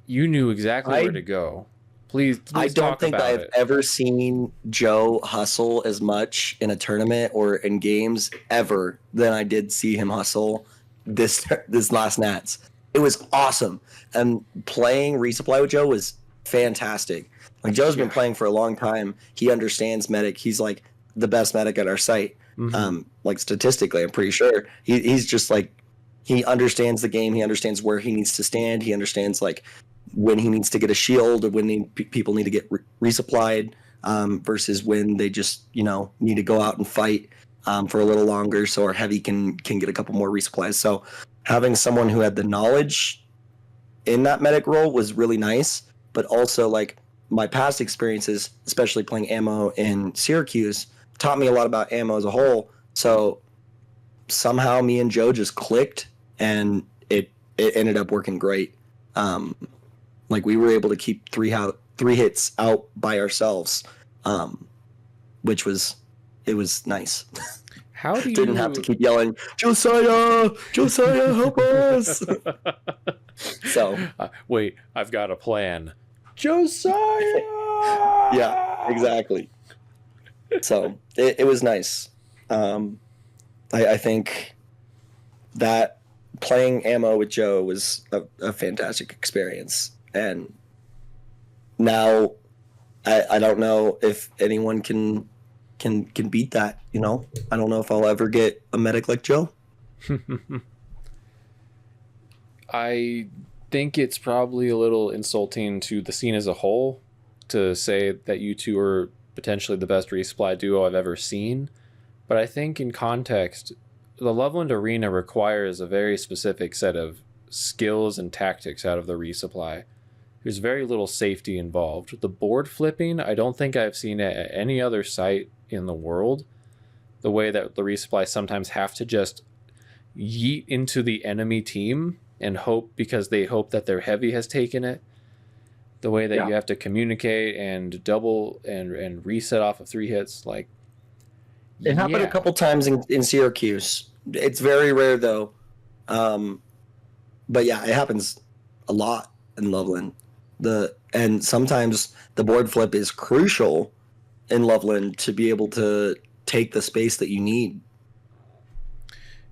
You knew exactly where to go. Please I don't think I've it. ever seen Joe hustle as much in a tournament or in games ever than I did see him hustle this last Nats. It was awesome, and playing Resupply with Joe was fantastic. Like Joe's been playing for a long time. He understands medic. He's like the best medic at our site. Like statistically, I'm pretty sure he's just like he understands the game. He understands where he needs to stand. He understands like when he needs to get a shield or when people need to get resupplied versus when they just need to go out and fight for a little longer so our heavy can get a couple more resupplies. So having someone who had the knowledge in that medic role was really nice, but also like my past experiences, especially playing ammo in Syracuse, taught me a lot about ammo as a whole. So somehow me and Joe just clicked, and it ended up working great. Like we were able to keep three hits out by ourselves, which was nice. How do you didn't have to keep yelling, Josiah, help us? So wait, I've got a plan. Josiah. Yeah, exactly. So it was nice. I think that playing ammo with Joe was a fantastic experience, and now I don't know if anyone can beat that. I don't know if I'll ever get a medic like Joe. I think it's probably a little insulting to the scene as a whole to say that you two are potentially the best resupply duo I've ever seen. But I think in context, the Loveland Arena requires a very specific set of skills and tactics out of the resupply. There's very little safety involved. The board flipping, I don't think I've seen it at any other site in the world. The way that the resupply sometimes have to just yeet into the enemy team and hope because they hope that their heavy has taken it. The way that you have to communicate and double and reset off of 3 hits, like it happened a couple times in Syracuse. It's very rare though. But yeah, it happens a lot in Loveland. And sometimes the board flip is crucial in Loveland to be able to take the space that you need.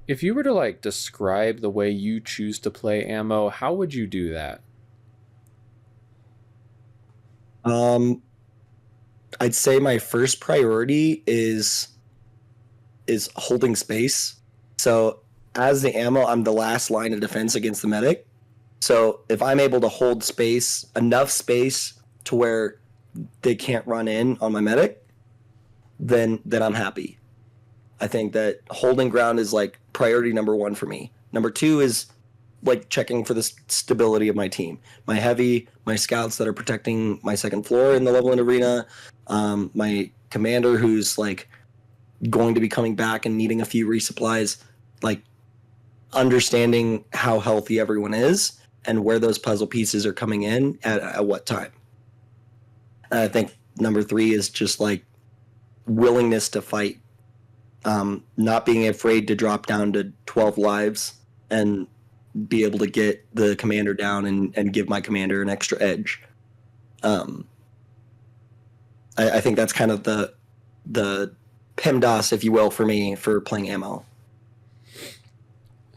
If you were to like describe the way you choose to play ammo, how would you do that? I'd say my first priority is holding space. So as the ammo, I'm the last line of defense against the medic. So if I'm able to hold space, enough space to where they can't run in on my medic, then I'm happy. I think that holding ground is like priority number 1 for me. Number 2 is like checking for the stability of my team. My heavy, my scouts that are protecting my second floor in the Loveland Arena, my commander who's like going to be coming back and needing a few resupplies, like understanding how healthy everyone is and where those puzzle pieces are coming in at what time. And I think number 3 is just like willingness to fight, not being afraid to drop down to 12 lives and be able to get the commander down and give my commander an extra edge. I think that's kind of the PEMDAS, if you will, for me for playing ammo.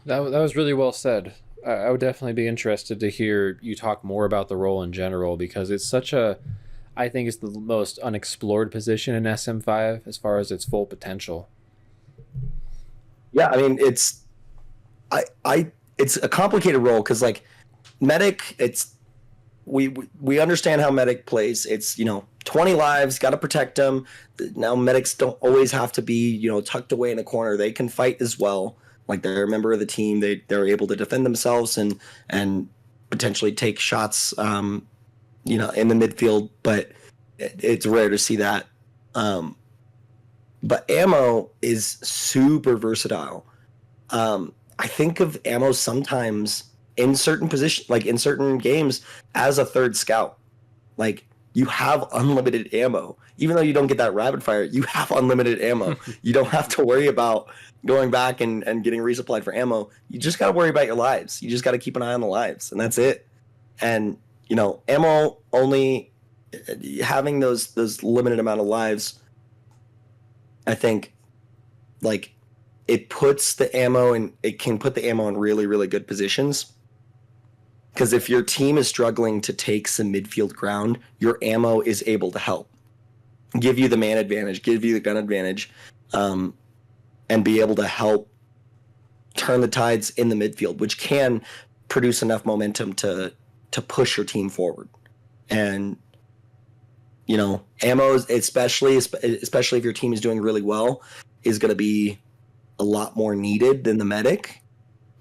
That was really well said. I would definitely be interested to hear you talk more about the role in general, because it's I think it's the most unexplored position in SM5 as far as its full potential. Yeah, I mean it's a complicated role because like medic, we understand how medic plays. It's 20 lives, got to protect them. Now medics don't always have to be tucked away in a corner. They can fight as well. Like they're a member of the team. They're able to defend themselves and potentially take shots in the midfield. But it's rare to see that. But ammo is super versatile. I think of ammo sometimes in certain positions, like in certain games, as a third scout. Like you have unlimited ammo. Even though you don't get that rapid fire, you have unlimited ammo. You don't have to worry about going back and getting resupplied for ammo. You just got to worry about your lives. You just got to keep an eye on the lives, and that's it. And ammo only having those limited amount of lives, I think, like it puts the ammo in, it can put the ammo in really, really good positions. Because if your team is struggling to take some midfield ground, your ammo is able to help. Give you the man advantage, give you the gun advantage, and be able to help turn the tides in the midfield, which can produce enough momentum to push your team forward. And you know, ammo, especially if your team is doing really well, is going to be a lot more needed than the medic.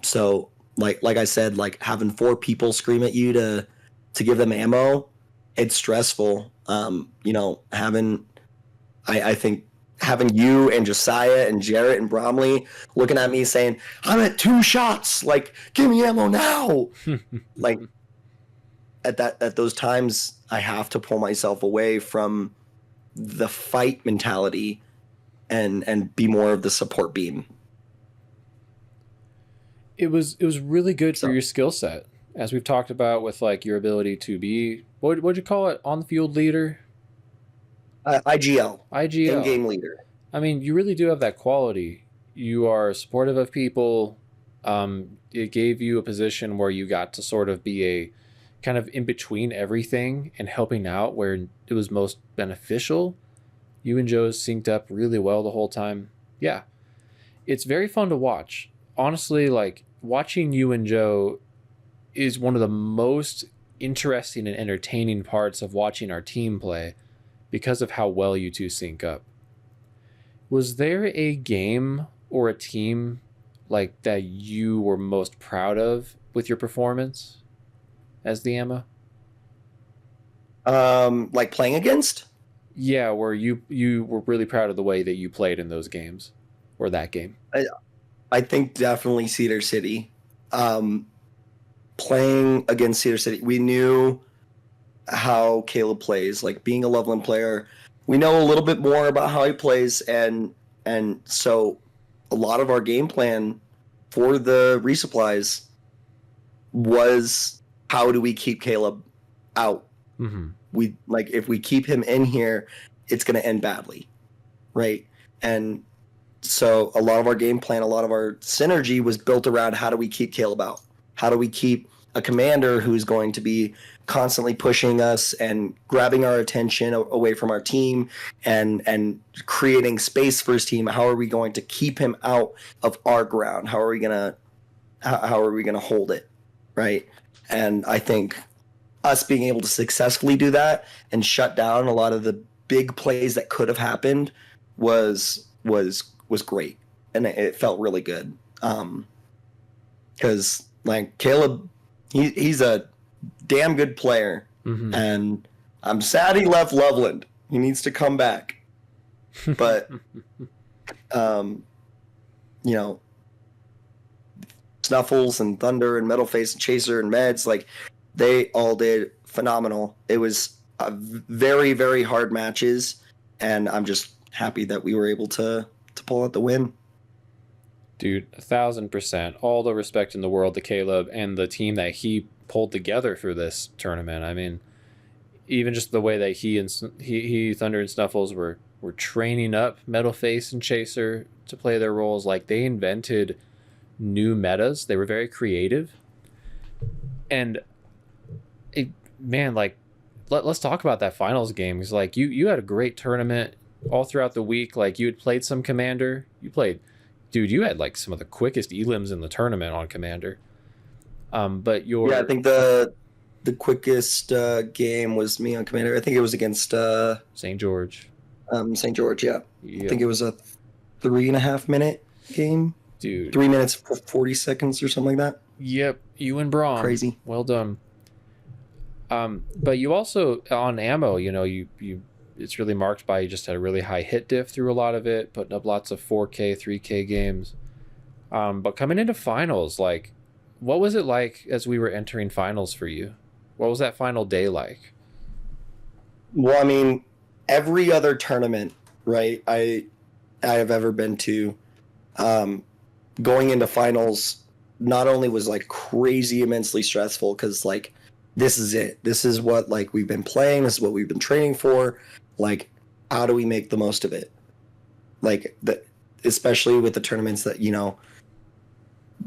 So, like I said, like having 4 people scream at you to give them ammo, it's stressful. You know, I think having you and Josiah and Jarrett and Bromley looking at me saying, "I'm at 2 shots, like give me ammo now," like. At those times, I have to pull myself away from the fight mentality and be more of the support beam. It was really good for your skill set, as we've talked about, with like your ability to be what'd you call it, on the field leader? IGL, IGL, in-game leader. I mean, you really do have that quality. You are supportive of people. It gave you a position where you got to sort of be a kind of in between everything and helping out where it was most beneficial. You and Joe synced up really well the whole time. Yeah, it's very fun to watch. Honestly, like watching you and Joe is one of the most interesting and entertaining parts of watching our team play because of how well you two sync up. Was there a game or a team like that you were most proud of with your performance as the ammo? Like playing against? Yeah, where you were really proud of the way that you played in those games or that game. I think definitely Cedar City. Playing against Cedar City, we knew how Caleb plays. Like being a Loveland player, we know a little bit more about how he plays, and so a lot of our game plan for the resupplies was how do we keep Caleb out? Mm-hmm. We like if we keep him in here, it's going to end badly, right? And so a lot of our game plan, a lot of our synergy was built around how do we keep Caleb out? How do we keep a commander who's going to be constantly pushing us and grabbing our attention away from our team and creating space for his team? How are we going to keep him out of our ground? How are we gonna hold it, right? And I think us being able to successfully do that and shut down a lot of the big plays that could have happened was great, and it felt really good. Because like Caleb, he's a damn good player, Mm-hmm. and I'm sad he left Loveland. He needs to come back, but you know, Snuffles and Thunder and Metalface and Chaser and Meds, like they all did phenomenal. It was a very, very hard matches, and I'm just happy that we were able to pull out the win. Dude, 1,000%. All the respect in the world to Caleb and the team that he pulled together for this tournament. I mean, even just the way that he Thunder and Snuffles were training up Metalface and Chaser to play their roles. Like they invented new metas. They were very creative. And man, like let's talk about that finals game. Because like you had a great tournament all throughout the week. Like you had played some Commander. Dude, you had like some of the quickest elims in the tournament on Commander. But I think the quickest game was me on Commander. I think it was against St. George. St. George, yeah. Yep. I think it was a 3.5 minute game. Dude. 3 minutes 40 seconds or something like that. Yep, you and Braum. Crazy. Well done. But you also on ammo, you know, you it's really marked by you just had a really high hit diff through a lot of it, putting up lots of 4K, 3K games. But coming into finals, like, what was it like as we were entering finals for you? What was that final day like? Well, I mean, every other tournament, right, I have ever been to, going into finals not only was like crazy immensely stressful because like this is it. This is what like we've been playing. This is what we've been training for. Like, how do we make the most of it? Like especially with the tournaments that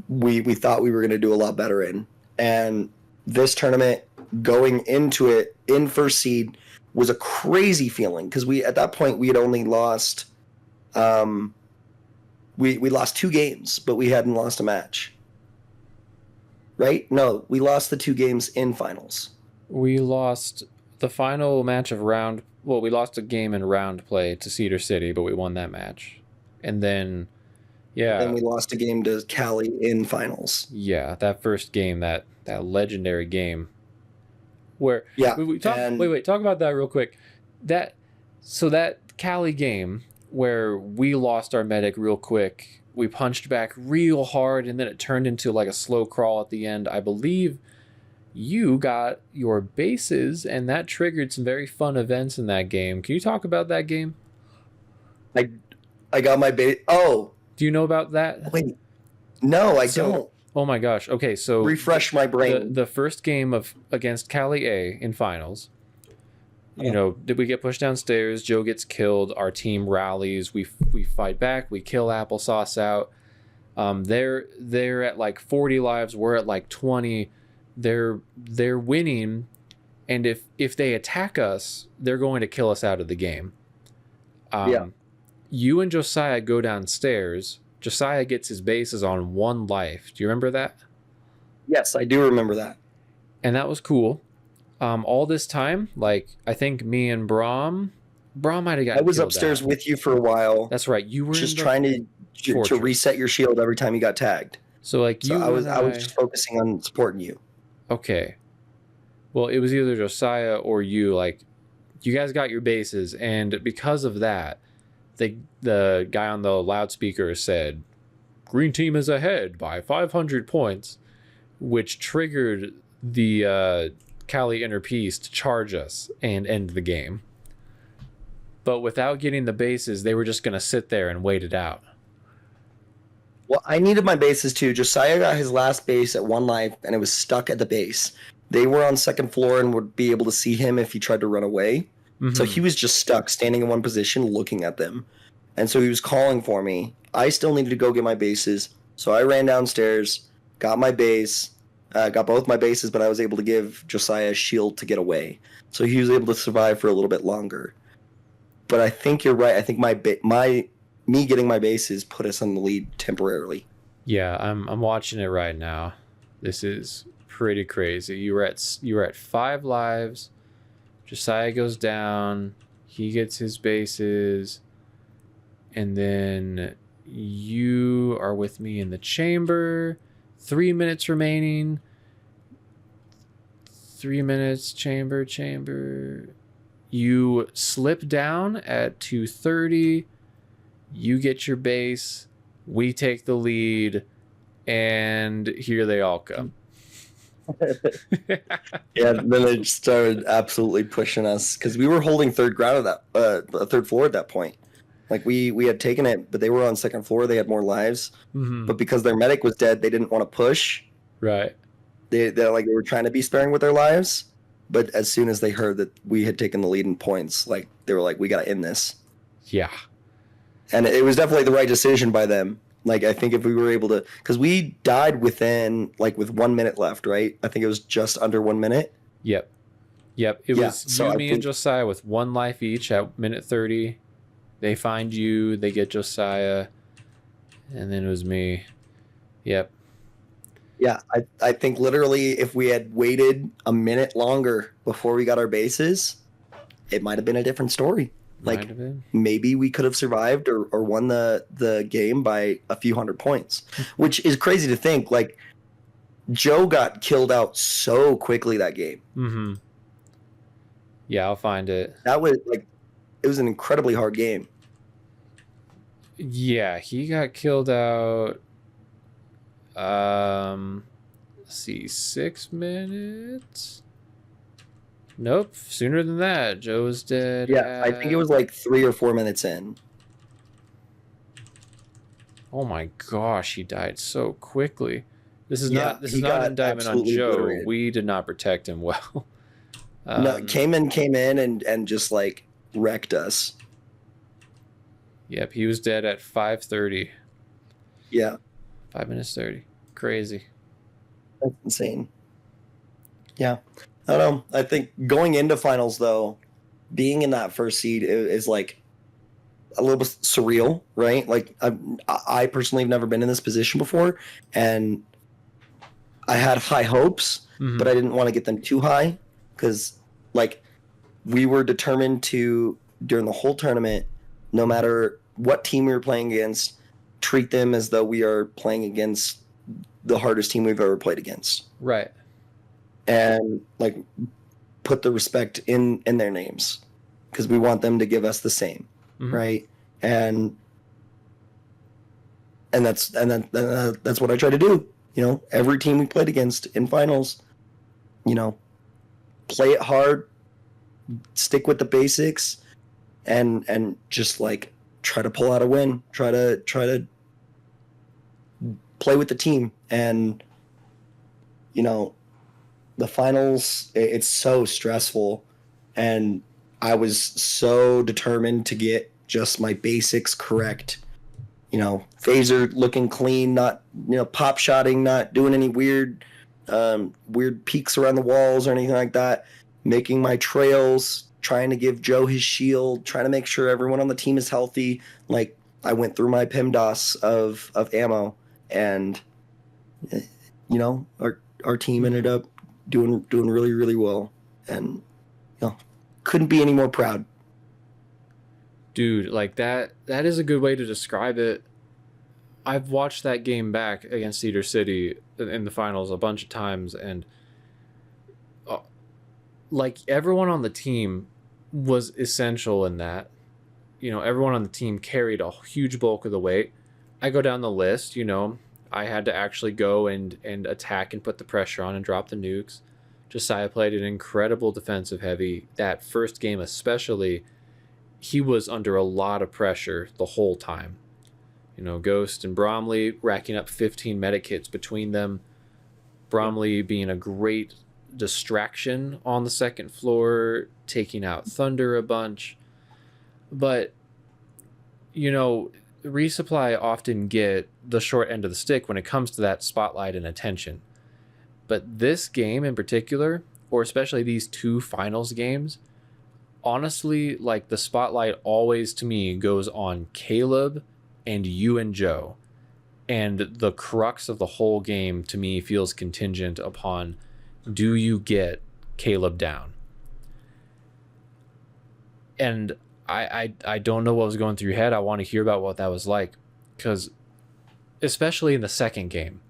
we thought we were going to do a lot better in. And this tournament, going into it in first seed, was a crazy feeling because at that point we had only lost we lost 2 games, but we hadn't lost a match. Right? No, we lost the 2 games in finals. We lost the final match of round. Well, we lost a game in round play to Cedar City, but we won that match. And then, yeah. Then we lost a game to Cali in finals. Yeah, that first game, that legendary game. Where yeah, talk about that real quick. That Cali game where we lost our medic real quick. We punched back real hard, and then it turned into like a slow crawl at the end. I believe you got your bases, and that triggered some very fun events in that game. Can you talk about that game? I got my base. Oh, do you know about that? Wait, no, I don't. Oh my gosh. Okay, so refresh my brain. The first game against Cali A in finals. Did we get pushed downstairs? Joe gets killed. Our team rallies. We fight back. We kill Applesauce out. They're at like 40 lives. We're at like 20. They're winning, and if they attack us, they're going to kill us out of the game. You and Josiah go downstairs. Josiah gets his bases on 1 life. Do you remember that? Yes, I do remember that. And that was cool. All this time, like, I think me and Brahm might have gotten I was upstairs with you for a while. That's right. You were just trying to reset your shield every time you got tagged. So I was just focusing on supporting you. Okay. Well, it was either Josiah or you. Like, you guys got your bases, and because of that, the guy on the loudspeaker said, "Green team is ahead by 500 points," which triggered the Cali Inner Peace to charge us and end the game. But without getting the bases, they were just going to sit there and wait it out. Well, I needed my bases too. Josiah got his last base at 1 life, and it was stuck at the base. They were on second floor and would be able to see him if he tried to run away. Mm-hmm. So he was just stuck, standing in one position, looking at them. And so he was calling for me. I still needed to go get my bases. So I ran downstairs, got my base, got both my bases, but I was able to give Josiah a shield to get away. So he was able to survive for a little bit longer. But I think you're right. I think me getting my bases put us on the lead temporarily. Yeah, I'm watching it right now. This is pretty crazy. You were at 5 lives. Josiah goes down. He gets his bases. And then you are with me in the chamber. 3 minutes remaining. 3 minutes, chamber. You slip down at 2:30. You get your base. We take the lead. And here they all come. Yeah, then they started absolutely pushing us because we were holding third ground at that third floor at that point. Like we had taken it, but they were on second floor. They had more lives, but because their medic was dead, they didn't want to push. Right. They were trying to be sparing with their lives, but as soon as they heard that we had taken the lead in points, like they were like, "We got to end this." Yeah. And it was definitely the right decision by them. Like, I think if we were able to, because we died with 1 minute left, right? I think it was just under 1 minute. Yep. It was me and Josiah with 1 life each at minute 30. They find you, they get Josiah, and then it was me. Yep. Yeah, I think literally if we had waited a minute longer before we got our bases, it might have been a different story. Like, maybe we could have survived or won the game by a few hundred points, which is crazy to think. Like, Joe got killed out so quickly that game. Mm-hmm. Yeah, I'll find it. That was it was an incredibly hard game. Yeah, he got killed out. Let's see, 6 minutes. Nope, sooner than that. Joe was dead. Yeah, I think it was 3 or 4 minutes in. Oh my gosh, he died so quickly. This is not an indictment on Joe. Obliterated. We did not protect him well. No, came in and just wrecked us. Yep, he was dead at 5:30. Yeah, 5 minutes 30. Crazy. that's insane. Yeah, I don't know. I think going into finals though, being in that first seed is like a little bit surreal, right? Like I personally have never been in this position before, and I had high hopes, but I didn't want to get them too high because like we were determined to during the whole tournament, no matter what team we were playing against, treat them as though we are playing against the hardest team we've ever played against. Right. And like put the respect in their names because we want them to give us the same, right? And that's what I try to do. You know, every team we played against in finals, you know, play it hard, stick with the basics, and just like try to pull out a win. Try to play with the team. And you know, the finals, it's so stressful, and I was so determined to get just my basics correct. You know, phaser looking clean, not, you know, pop shotting, not doing any weird peaks around the walls or anything like that. Making my trails, trying to give Joe his shield, trying to make sure everyone on the team is healthy. Like I went through my PIMDOS of ammo, and you know, our team ended up doing really, really well, and you know, couldn't be any more proud. Dude, like that is a good way to describe it. I've watched that game back against Cedar City in the finals a bunch of times, and like everyone on the team was essential in that. You know, everyone on the team carried a huge bulk of the weight. I go down the list, you know, I had to actually go and attack and put the pressure on and drop the nukes. Josiah played an incredible defensive heavy. That first game especially, he was under a lot of pressure the whole time. You know, Ghost and Bromley racking up 15 medikits between them. Bromley being a great distraction on the second floor, taking out Thunder a bunch. But, you know, Resupply often get the short end of the stick when it comes to that spotlight and attention. But this game in particular, or especially these two finals games, honestly, like the spotlight always to me goes on Caleb and you and Joe. And the crux of the whole game to me feels contingent upon, do you get Caleb down? And I don't know what was going through your head. I want to hear about what that was like, because especially in the second game,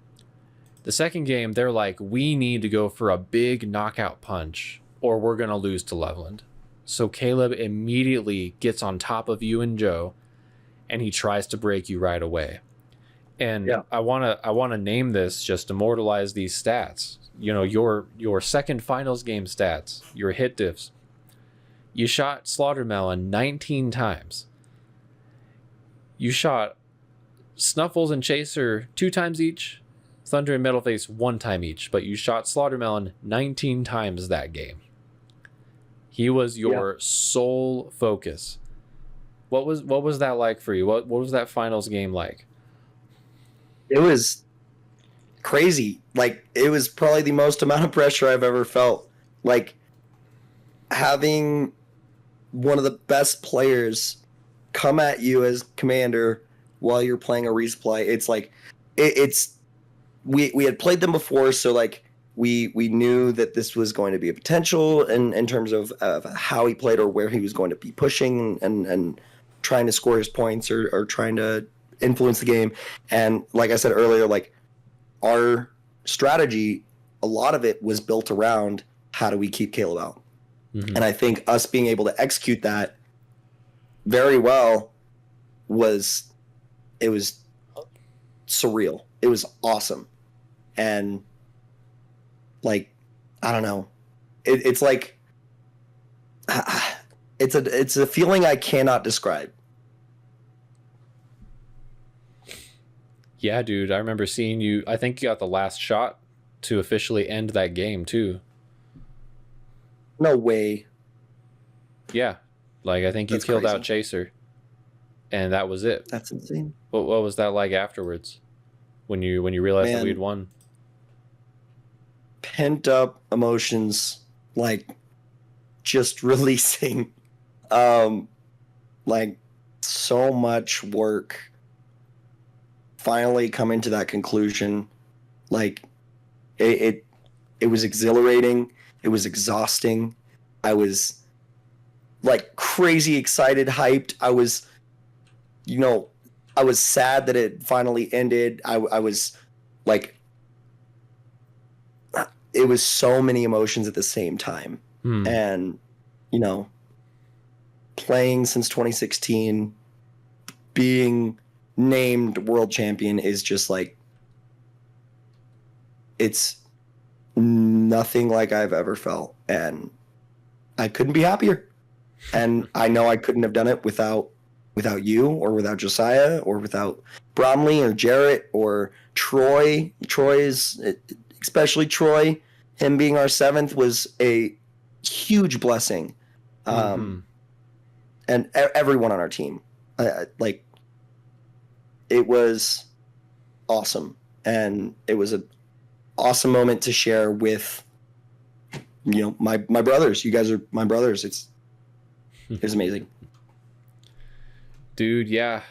they're like, we need to go for a big knockout punch or we're going to lose to Loveland. So Caleb immediately gets on top of you and Joe, and he tries to break you right away. And yeah. I want to name this, just immortalize these stats. You know, your second finals game stats, your hit diffs. You shot Slaughtermelon 19 times. You shot Snuffles and Chaser 2 times each, Thunder and Metalface 1 time each, but you shot Slaughtermelon 19 times that game. He was your sole focus. What was that like for you? What was that finals game like? It was crazy. Like, it was probably the most amount of pressure I've ever felt. Like, having one of the best players come at you as commander while you're playing a resupply. It's like we had played them before, so like we knew that this was going to be a potential in terms of how he played or where he was going to be pushing and trying to score his points or trying to influence the game. And like I said earlier, like our strategy, a lot of it was built around how do we keep Caleb out. Mm-hmm. And I think us being able to execute that very well was surreal. It was awesome. And like, I don't know. It's like, it's a feeling I cannot describe. Yeah, dude. I remember seeing you. I think you got the last shot to officially end that game too. No way. Yeah. Like, I think you killed out Chaser. and that was it. That's insane. What was that like afterwards when you realized that Man, we'd won? pent up emotions, like just releasing, um, like so much work finally coming to that conclusion. Like it was exhilarating. It was exhausting. I was like crazy excited, hyped. I was, you know, I was sad that it finally ended. I was like, it was so many emotions at the same time. And, you know, playing since 2016, being named world champion is just like, it's nothing like I've ever felt. And I couldn't be happier. And I know I couldn't have done it without you or without Josiah or without Bromley or Jarrett or Troy. Especially Troy, him being our 7th was a huge blessing. And everyone on our team, like, it was awesome. And it was an awesome moment to share with, you know, my brothers. You guys are my brothers. It was amazing. Dude, yeah.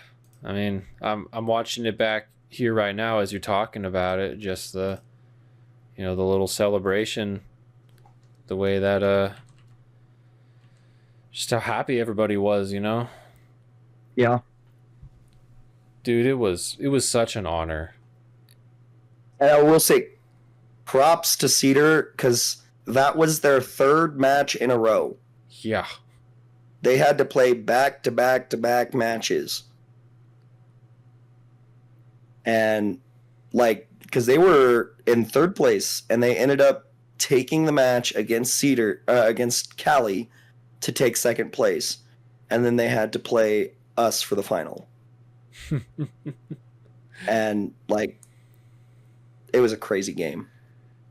I mean, I'm watching it back here right now as you're talking about it. Just the, you know, the little celebration, the way that just how happy everybody was, you know. Yeah. Dude, it was such an honor. And I will say, props to Cedar, because that was their 3rd match in a row. Yeah. They had to play back-to-back-to-back matches. And, like, because they were in 3rd place, and they ended up taking the match against against Cali to take 2nd place. And then they had to play us for the final. And, like, it was a crazy game.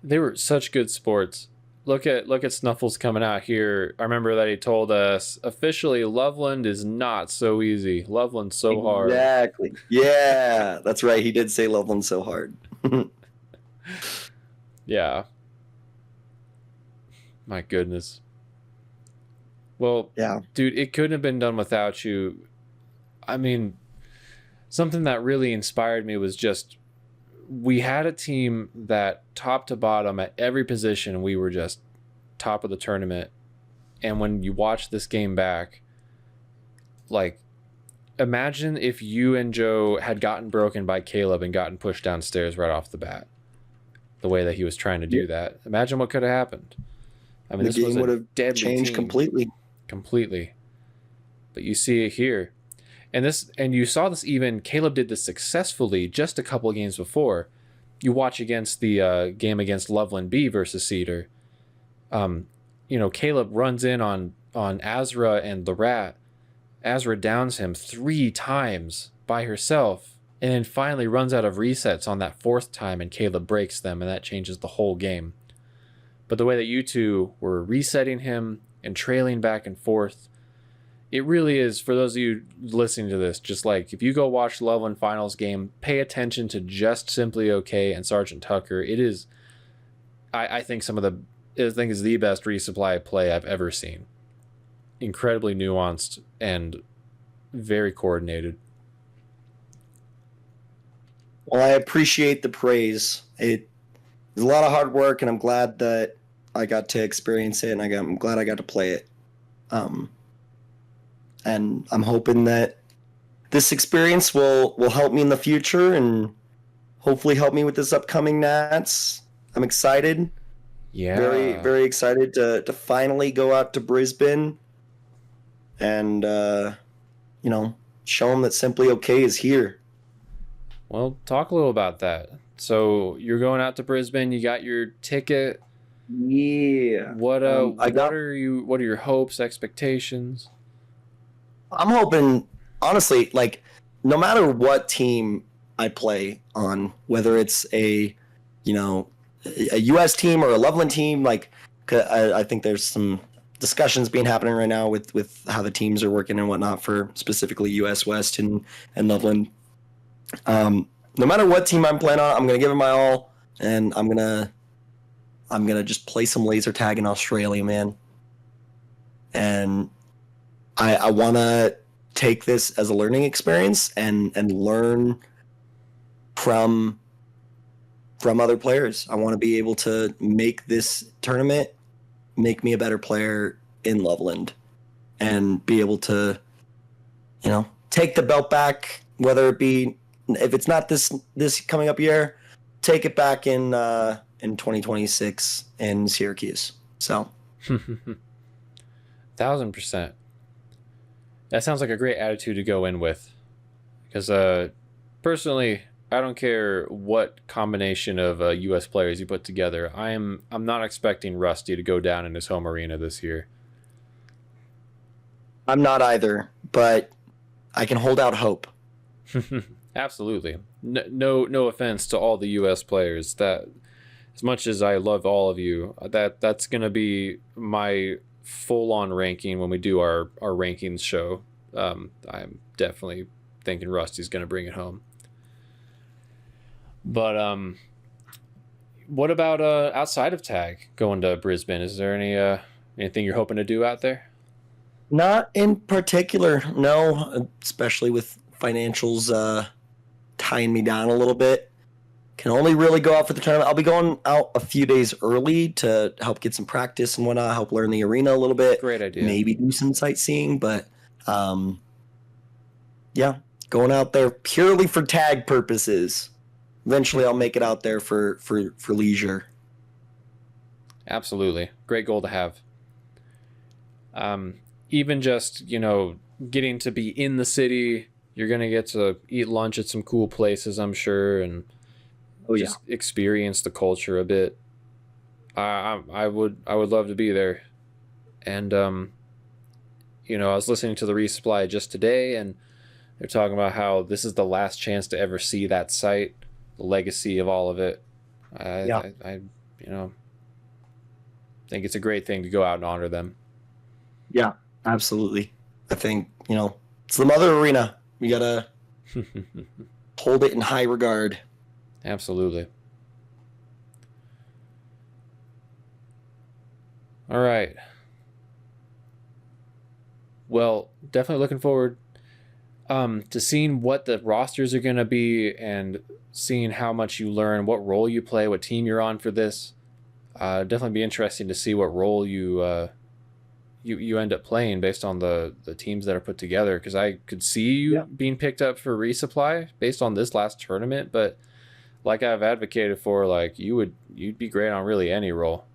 They were such good sports. Look at Snuffles coming out here. I remember that he told us officially Loveland is not so easy. Loveland's so hard. Exactly. Yeah, that's right. He did say Loveland's so hard. Yeah. My goodness. Well, yeah, dude, it couldn't have been done without you. I mean, something that really inspired me was just we had a team that top to bottom at every position, we were just top of the tournament. And when you watch this game back, like, imagine if you and Joe had gotten broken by Caleb and gotten pushed downstairs right off the bat, the way that he was trying to do that. Imagine what could have happened. I mean, the this game would have changed team. Completely. But you see it here. And you saw this, even Caleb did this successfully just a couple of games before. You watch against the game against Loveland B versus Cedar. You know, Caleb runs in on Azra and the Rat. Azra downs him 3 times by herself, and then finally runs out of resets on that 4th time, and Caleb breaks them, and that changes the whole game. But the way that you two were resetting him and trailing back and forth, it really is, for those of you listening to this, just like, if you go watch Loveland Finals game, pay attention to just Simply Okay and Sergeant Tucker. It is, I think, is the best resupply play I've ever seen. Incredibly nuanced and very coordinated. Well, I appreciate the praise. It was a lot of hard work, and I'm glad that I got to experience it, and I'm glad I got to play it. And I'm hoping that this experience will help me in the future and hopefully help me with this upcoming Nats. I'm excited. Yeah. Very, very excited to finally go out to Brisbane and, you know, show them that Simply Okay is here. Well, talk a little about that. So you're going out to Brisbane. You got your ticket. Yeah. What are your hopes, expectations? I'm hoping, honestly, like, no matter what team I play on, whether it's a U.S. team or a Loveland team, like, I think there's some discussions being happening right now with how the teams are working and whatnot for specifically US West and Loveland. No matter what team I'm playing on, I'm gonna give it my all, and I'm gonna just play some laser tag in Australia, man. And I want to take this as a learning experience and learn from other players. I want to be able to make this tournament make me a better player in Loveland and be able to, take the belt back, whether it be, if it's not this coming up year, take it back in 2026 in Syracuse. So 1000%. That sounds like a great attitude to go in with. Because personally, I don't care what combination of U.S. players you put together. I'm not expecting Rusty to go down in his home arena this year. I'm not either, but I can hold out hope. Absolutely. No offense to all the U.S. players. That, as much as I love all of you, that's gonna be my full-on ranking when we do our rankings show. I'm definitely thinking Rusty's gonna bring it home. But what about outside of tag, going to Brisbane? Is there anything you're hoping to do out there? Not in particular, no. Especially with financials tying me down a little bit. Can only really go out for the tournament. I'll be going out a few days early to help get some practice and whatnot, help learn the arena a little bit. Great idea. Maybe do some sightseeing, but yeah, going out there purely for tag purposes. Eventually, I'll make it out there for leisure. Absolutely, great goal to have. Even just getting to be in the city, you're gonna get to eat lunch at some cool places, I'm sure, and just experience the culture a bit. I would love to be there, and I was listening to the Resupply just today, and they're talking about how this is the last chance to ever see that site, the legacy of all of it. I think it's a great thing to go out and honor them. Yeah, absolutely. I think, it's the mother arena. We gotta hold it in high regard. Absolutely. All right. Well, definitely looking forward to seeing what the rosters are going to be and seeing how much you learn, what role you play, what team you're on for this. Definitely be interesting to see what role you end up playing based on the teams that are put together, because I could see you being picked up for Resupply based on this last tournament, but like I've advocated for, like you'd be great on really any role.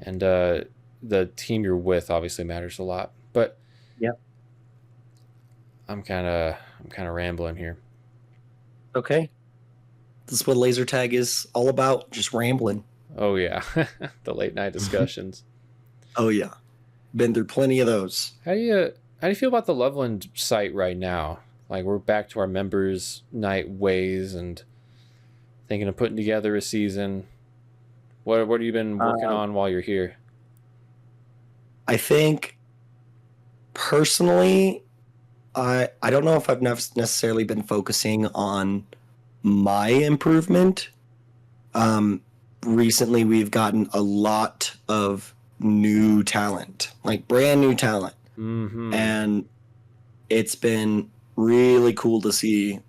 And the team you're with obviously matters a lot. But I'm kind of rambling here. Okay. This is what laser tag is all about, just rambling. Oh yeah. The late night discussions. Oh yeah. Been through plenty of those. How do you feel about the Loveland site right now? Like, we're back to our members night ways and thinking of putting together a season. What have you been working on while you're here? I think personally, I don't know if I've necessarily been focusing on my improvement. Recently, we've gotten a lot of new talent, like brand new talent. Mm-hmm. And it's been really cool to see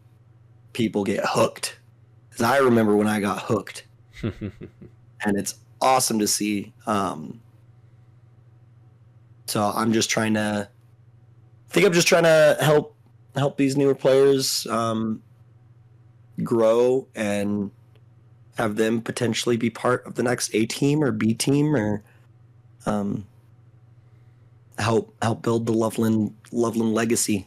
people get hooked. Because I remember when I got hooked. And it's awesome to see. So I'm just trying to help these newer players grow and have them potentially be part of the next A team or B team, or help build the Loveland legacy,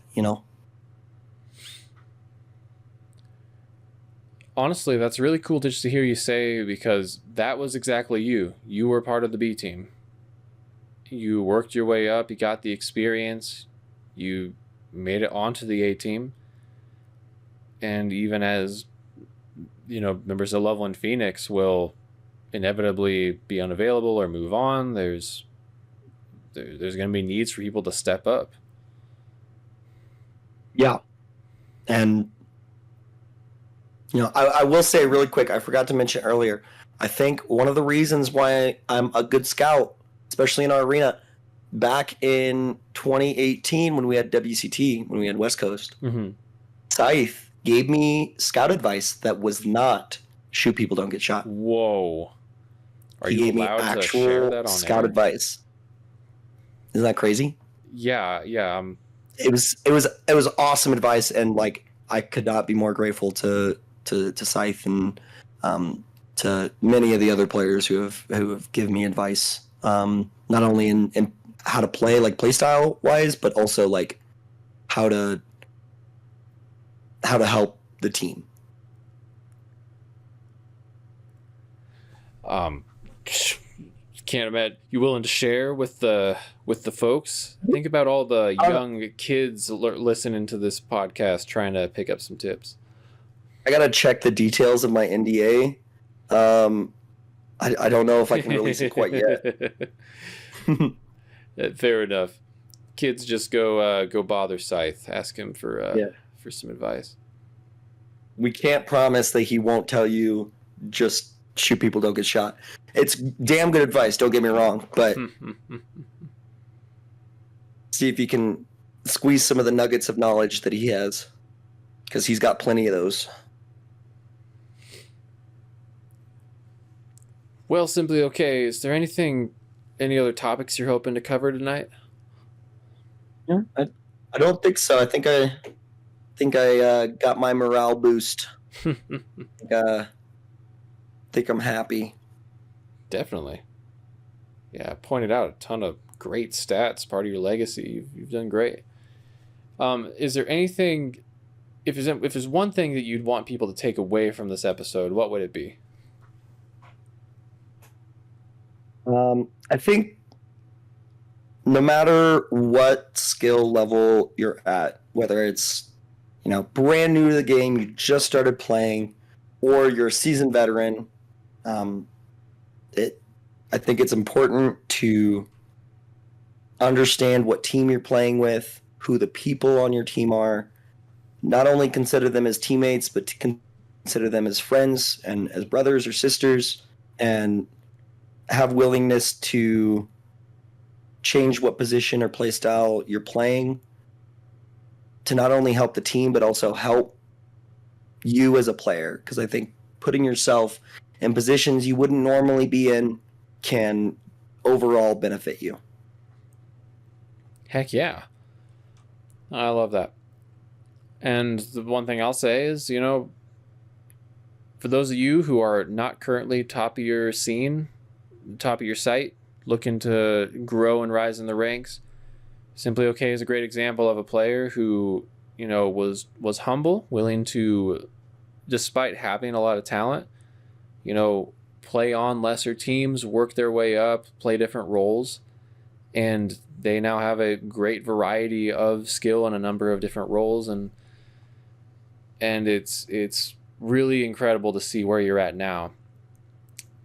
Honestly, that's really cool just to hear you say, because that was exactly you. You were part of the B team. You worked your way up, you got the experience, you made it onto the A team. And even as, members of Loveland Phoenix will inevitably be unavailable or move on, there's there's going to be needs for people to step up. Yeah. And, I will say really quick, I forgot to mention earlier, I think one of the reasons why I'm a good scout, especially in our arena, back in 2018 when we had WCT, when we had West Coast, Scythe gave me scout advice that was not shoot people, don't get shot. Whoa. Are he you gave me allowed to actual share that on scout air? advice. Isn't that crazy? Yeah. It was awesome advice, and like I could not be more grateful to Scythe and to many of the other players who have given me advice, not only in how to play, like play style wise, but also like how to help the team. Can't imagine. You willing to share with the folks? Think about all the young kids listening to this podcast trying to pick up some tips. I gotta check the details of my NDA. I don't know if I can release it quite yet. Fair enough. Kids, just go bother Scythe. Ask him for some advice. We can't promise that he won't tell you just shoot people, don't get shot. It's damn good advice, don't get me wrong, but see if you can squeeze some of the nuggets of knowledge that he has, because he's got plenty of those. Well, simply okay. Is there any other topics you're hoping to cover tonight? Yeah, I don't think so. I think I got my morale boost. Think I'm happy. Definitely. Yeah, I pointed out a ton of great stats, part of your legacy. You've done great. Is there anything, if there's one thing that you'd want people to take away from this episode, what would it be? I think no matter what skill level you're at, whether it's brand new to the game, you just started playing, or you're a seasoned veteran, I think it's important to understand what team you're playing with, who the people on your team are. Not only consider them as teammates, but to consider them as friends and as brothers or sisters, and have willingness to change what position or play style you're playing to not only help the team, but also help you as a player. Because I think putting yourself in positions you wouldn't normally be in can overall benefit you. Heck yeah. I love that. And the one thing I'll say is, for those of you who are not currently top of your scene, top of your site, looking to grow and rise in the ranks, Simply Okay is a great example of a player who, was humble, willing to, despite having a lot of talent, play on lesser teams, work their way up, play different roles, and they now have a great variety of skill in a number of different roles, and it's really incredible to see where you're at now.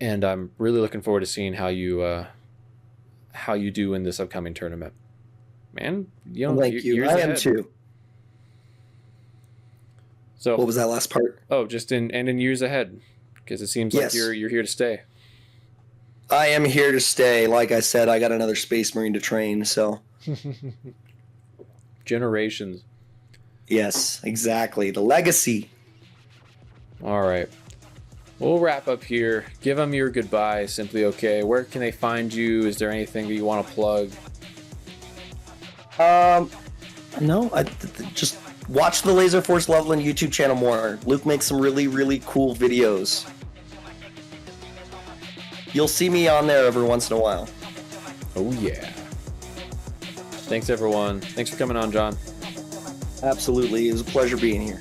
And I'm really looking forward to seeing how you do in this upcoming tournament. Man, thank you. I am too. So what was that last part? Oh, just in years ahead, because it seems like you're here to stay. I am here to stay. Like I said, I got another Space Marine to train, so generations. Yes, exactly. The legacy. All right. We'll wrap up here. Give them your goodbye, Simply Okay. Where can they find you? Is there anything that you want to plug? No, just watch the Laserforce Loveland YouTube channel more. Luke makes some really, really cool videos. You'll see me on there every once in a while. Oh, yeah. Thanks, everyone. Thanks for coming on, John. Absolutely. It was a pleasure being here.